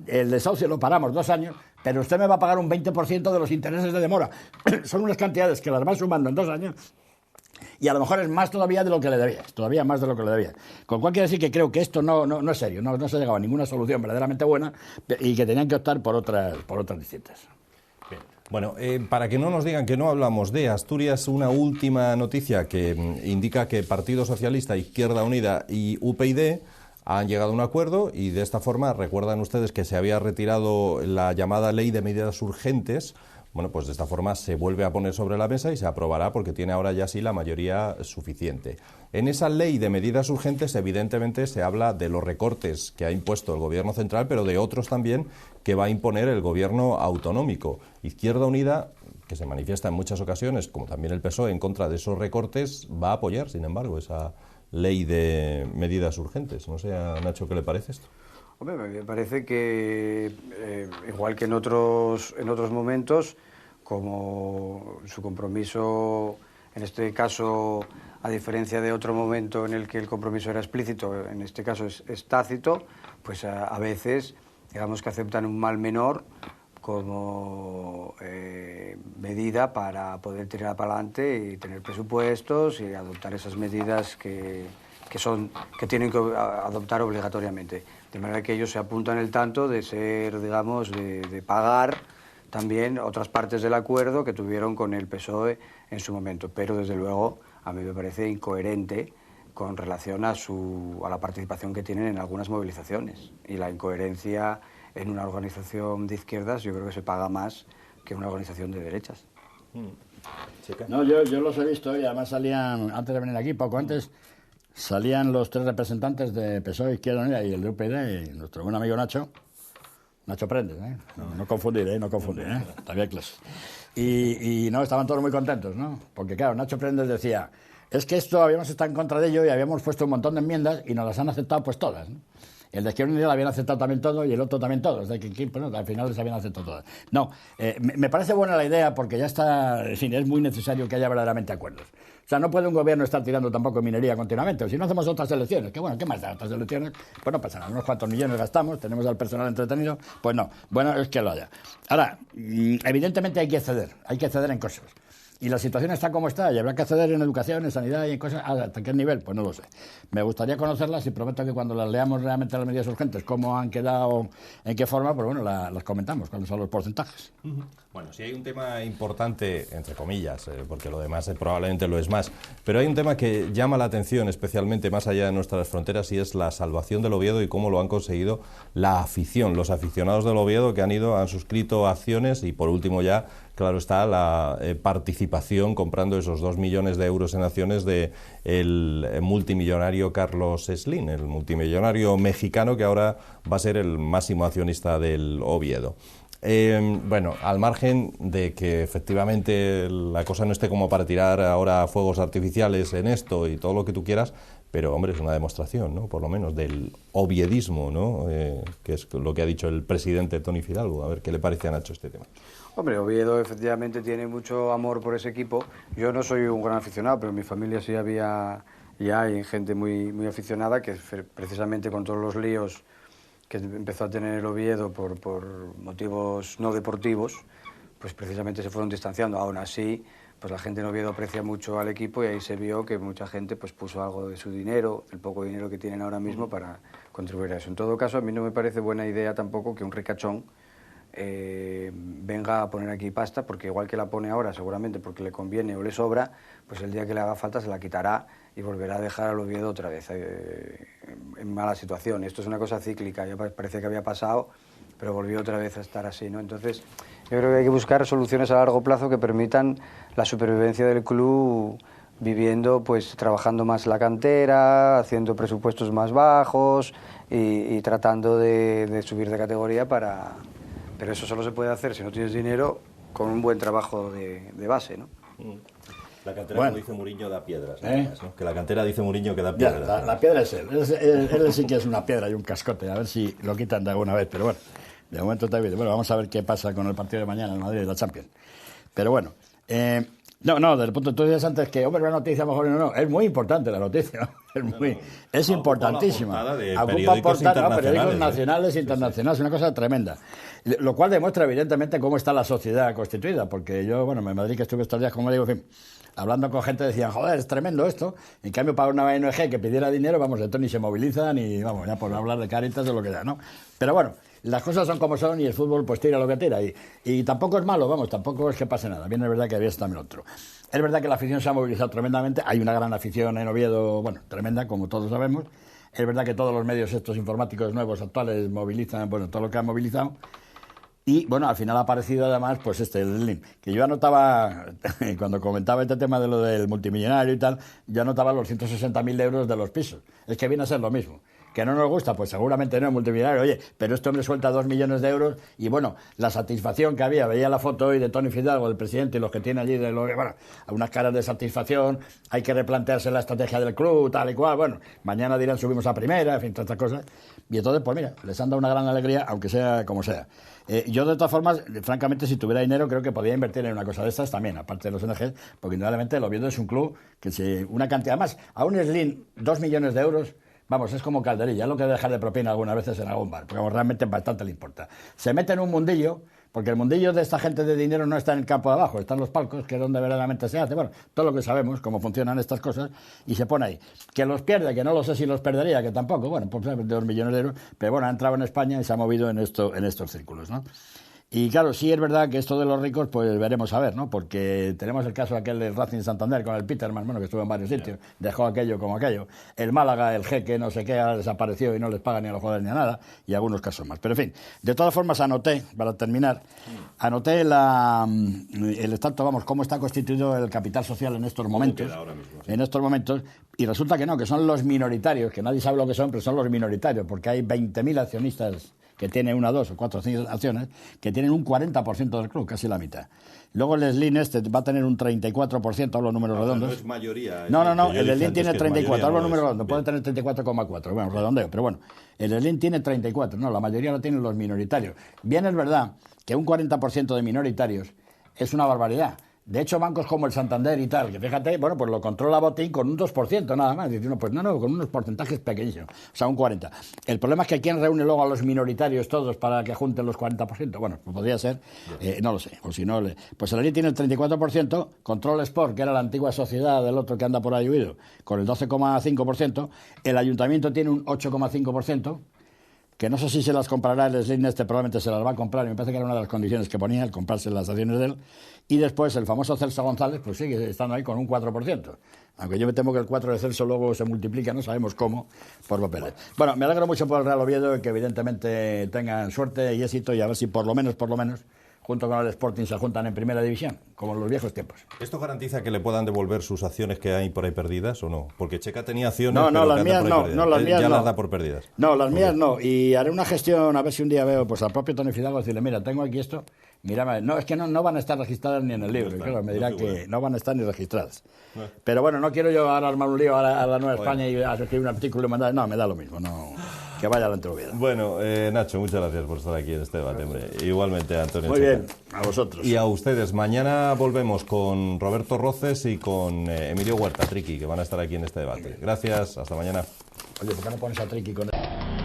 el desahucio lo paramos 2 años, pero usted me va a pagar un 20% de los intereses de demora. Son unas cantidades que las van sumando en 2 años, y a lo mejor es más todavía de lo que le debías, Con cual quiere decir que creo que esto no es serio, no se ha llegado a ninguna solución verdaderamente buena, y que tenían que optar por otras distintas. Bien. Bueno, para que no nos digan que no hablamos de Asturias, una última noticia que indica que Partido Socialista, Izquierda Unida y UPyD han llegado a un acuerdo, y de esta forma recuerdan ustedes que se había retirado la llamada Ley de Medidas Urgentes Bueno, pues de esta forma se vuelve a poner sobre la mesa y se aprobará porque tiene ahora ya sí la mayoría suficiente. En esa ley de medidas urgentes, evidentemente, se habla de los recortes que ha impuesto el Gobierno central, pero de otros también que va a imponer el Gobierno autonómico. Izquierda Unida, que se manifiesta en muchas ocasiones, como también el PSOE, en contra de esos recortes, va a apoyar, sin embargo, esa ley de medidas urgentes. No sé, a Nacho, ¿qué le parece esto? Hombre, me parece que, igual que en otros momentos, como su compromiso, en este caso, a diferencia de otro momento en el que el compromiso era explícito, en este caso es tácito, pues a veces, digamos que aceptan un mal menor como medida para poder tirar para adelante y tener presupuestos y adoptar esas medidas que tienen que adoptar obligatoriamente. De manera que ellos se apuntan el tanto de ser, digamos, de pagar también otras partes del acuerdo que tuvieron con el PSOE en su momento. Pero, desde luego, a mí me parece incoherente con relación a la participación que tienen en algunas movilizaciones. Y la incoherencia en una organización de izquierdas yo creo que se paga más que en una organización de derechas. No, yo los he visto y además salían, antes de venir aquí, poco antes, salían los 3 representantes de PSOE, Izquierda Unida y el de UPyD, y nuestro buen amigo Nacho Prendes, no confundir, está bien clase. Y no, estaban todos muy contentos, ¿no? Porque claro, Nacho Prendes decía, es que esto habíamos estado en contra de ello y habíamos puesto un montón de enmiendas y nos las han aceptado pues todas, ¿no? El de Izquierda Unida la habían aceptado también todo y el otro también todo. De que bueno, al final les habían aceptado todas. No, me parece buena la idea porque ya está, en fin, es muy necesario que haya verdaderamente acuerdos. O sea, no puede un gobierno estar tirando tampoco minería continuamente. Si no hacemos otras elecciones, que bueno, ¿qué más da otras elecciones? Pues no pasa nada, unos cuantos millones gastamos, tenemos al personal entretenido, pues no. Bueno, es que lo haya. Ahora, evidentemente hay que ceder en cosas. Y la situación está como está, y habrá que acceder en educación, en sanidad y en cosas. ¿Hasta qué nivel? Pues no lo sé. Me gustaría conocerlas y prometo que cuando las leamos realmente las medidas urgentes, cómo han quedado, en qué forma, pues bueno, las comentamos, cuáles son los porcentajes. Bueno, si hay un tema importante, entre comillas, porque lo demás probablemente lo es más, pero hay un tema que llama la atención, especialmente más allá de nuestras fronteras, y es la salvación del Oviedo y cómo lo han conseguido la afición, los aficionados del Oviedo que han suscrito acciones y, por último ya, claro está, la participación comprando esos 2 millones de euros en acciones del multimillonario Carlos Slim, el multimillonario mexicano que ahora va a ser el máximo accionista del Oviedo. Bueno, al margen de que efectivamente la cosa no esté como para tirar ahora fuegos artificiales en esto y todo lo que tú quieras, pero hombre, es una demostración, ¿no? Por lo menos del oviedismo, ¿no? Que es lo que ha dicho el presidente Toni Fidalgo. A ver qué le parece a Nacho este tema. Hombre, Oviedo efectivamente tiene mucho amor por ese equipo. Yo no soy un gran aficionado, pero en mi familia sí hay gente muy, muy aficionada que precisamente con todos los líos que empezó a tener el Oviedo por motivos no deportivos, pues precisamente se fueron distanciando. Aún así, pues la gente en Oviedo aprecia mucho al equipo y ahí se vio que mucha gente pues puso algo de su dinero, el poco dinero que tienen ahora mismo, para contribuir a eso. En todo caso, a mí no me parece buena idea tampoco que un ricachón venga a poner aquí pasta, porque igual que la pone ahora, seguramente porque le conviene o le sobra, pues el día que le haga falta se la quitará y volverá a dejar al Oviedo otra vez en mala situación. Esto es una cosa cíclica, ya parecía que había pasado, pero volvió otra vez a estar así, ¿no? Entonces, yo creo que hay que buscar soluciones a largo plazo que permitan la supervivencia del club, viviendo, pues trabajando más la cantera, haciendo presupuestos más bajos y tratando de subir de categoría para... Pero eso solo se puede hacer si no tienes dinero, con un buen trabajo de base, ¿no? La cantera, bueno, como dice Mourinho, da piedras, ¿no? Que la cantera, dice Mourinho, que da piedras. Ya, la piedra es él. Él sí que es una piedra y un cascote. A ver si lo quitan de alguna vez. Pero bueno, de momento está bien. Bueno, vamos a ver qué pasa con el partido de mañana en Madrid de la Champions. Pero bueno, no, desde el punto, tú decías antes que, hombre, la noticia mejor no, es muy importante la noticia, es importantísima. Ocupa periódicos nacionales e internacionales, una cosa tremenda. Lo cual demuestra evidentemente cómo está la sociedad constituida, porque yo, bueno, en Madrid que estuve estos días, como digo, en fin, hablando con gente decían, joder, es tremendo esto. En cambio, para una ONG que pidiera dinero, vamos, entonces ni se movilizan ni, vamos, ya por no hablar de Cáritas o lo que sea, ¿no? Pero bueno, las cosas son como son y el fútbol pues tira lo que tira y tampoco es malo, vamos, tampoco es que pase nada. Bien, es verdad que había también otro. Es verdad que la afición se ha movilizado tremendamente, hay una gran afición en Oviedo, bueno, tremenda, como todos sabemos. Es verdad que todos los medios estos informáticos nuevos, actuales, movilizan, bueno, todo lo que han movilizado. Y, bueno, al final ha aparecido además, pues el Slim, que yo anotaba, cuando comentaba este tema de lo del multimillonario y tal, yo anotaba los 160.000 euros de los pisos. Es que viene a ser lo mismo. ¿Que no nos gusta? Pues seguramente no es multimillonario. Oye, pero este hombre suelta 2 millones de euros y, bueno, la satisfacción que había, veía la foto hoy de Tony Fidalgo, del presidente, y los que tiene allí, bueno, unas caras de satisfacción, hay que replantearse la estrategia del club, tal y cual, bueno, mañana dirán subimos a primera, en fin, todas estas cosas. Y entonces, pues mira, les han dado una gran alegría, aunque sea como sea. Yo, de todas formas, francamente, si tuviera dinero, creo que podría invertir en una cosa de estas también, aparte de los NGs, porque indudablemente el Oviedo es un club que una cantidad más. A un Slim, 2 millones de euros... Vamos, es como Calderilla, es lo que dejar de propina algunas veces en algún bar, porque realmente bastante le importa. Se mete en un mundillo, porque el mundillo de esta gente de dinero no está en el campo de abajo, está en los palcos, que es donde verdaderamente se hace. Bueno, todo lo que sabemos, cómo funcionan estas cosas, y se pone ahí. Que los pierde, que no lo sé si los perdería, que tampoco, bueno, pues 2 millones de euros, pero bueno, ha entrado en España y se ha movido en estos círculos, ¿no? Y claro, sí es verdad que esto de los ricos, pues veremos a ver, ¿no? Porque tenemos el caso aquel del Racing Santander con el Peterman, bueno, que estuvo en varios sitios, dejó aquello como aquello. El Málaga, el Jeque, no sé qué, ahora desapareció y no les pagan ni a los jugadores ni a nada, y algunos casos más. Pero en fin, de todas formas anoté, para terminar, el estado, vamos, cómo está constituido el capital social en estos momentos. En estos momentos, y resulta que no, que son los minoritarios, que nadie sabe lo que son, pero son los minoritarios, porque hay 20.000 accionistas que tiene 1, 2 o 4 o 5 acciones, que tienen un 40% del club, casi la mitad. Luego el Slim va a tener un 34%, hablo números redondos. No es mayoría. No, el Slim tiene 34, hablo números redondos, puede tener 34,4, bueno, redondeo, pero bueno, el Slim tiene 34, no, la mayoría lo tienen los minoritarios. Bien es verdad que un 40% de minoritarios es una barbaridad. De hecho, bancos como el Santander y tal, que fíjate, bueno, pues lo controla Botín con un 2% nada más. Dice, no, pues no, con unos porcentajes pequeños, o sea, un 40%. El problema es que ¿quién reúne luego a los minoritarios todos para que junten los 40%? Bueno, pues podría ser, no lo sé, o si no, pues el Lille tiene el 34%, Control Sport, que era la antigua sociedad del otro que anda por ahí huido, con el 12,5%, el Ayuntamiento tiene un 8,5%, que no sé si se las comprará el Slim probablemente se las va a comprar, y me parece que era una de las condiciones que ponía, el comprarse las acciones de él, y después el famoso Celso González, pues sigue estando ahí con un 4%, aunque yo me temo que el 4 de Celso luego se multiplica, no sabemos cómo, por papeles. Bueno, me alegro mucho por el Real Oviedo, que evidentemente tengan suerte y éxito, y a ver si por lo menos, junto con el Sporting se juntan en primera división, como en los viejos tiempos. ¿Esto garantiza que le puedan devolver sus acciones que hay por ahí perdidas o no? Porque Checa tenía acciones, no, pero las mías no, las mías ya no. las da por perdidas. No, las mías no, y haré una gestión, a ver si un día veo pues al propio Tony Fidalgo, decirle, mira, tengo aquí esto, mírame, no, es que no van a estar registradas ni en el libro, y claro, me dirá que no van a estar ni registradas. Pero bueno, no quiero yo ahora armar un lío a la Nueva España y escribir un artículo y mandar, no, me da lo mismo, no... Que vaya la entrevista. Bueno, Nacho, muchas gracias por estar aquí en este debate, hombre. Igualmente, Antonio. Muy bien, a vosotros. Y a ustedes. Mañana volvemos con Roberto Roces y con Emilio Huerta, Triqui, que van a estar aquí en este debate. Gracias, hasta mañana. Oye, ¿por qué no pones a Triqui con él?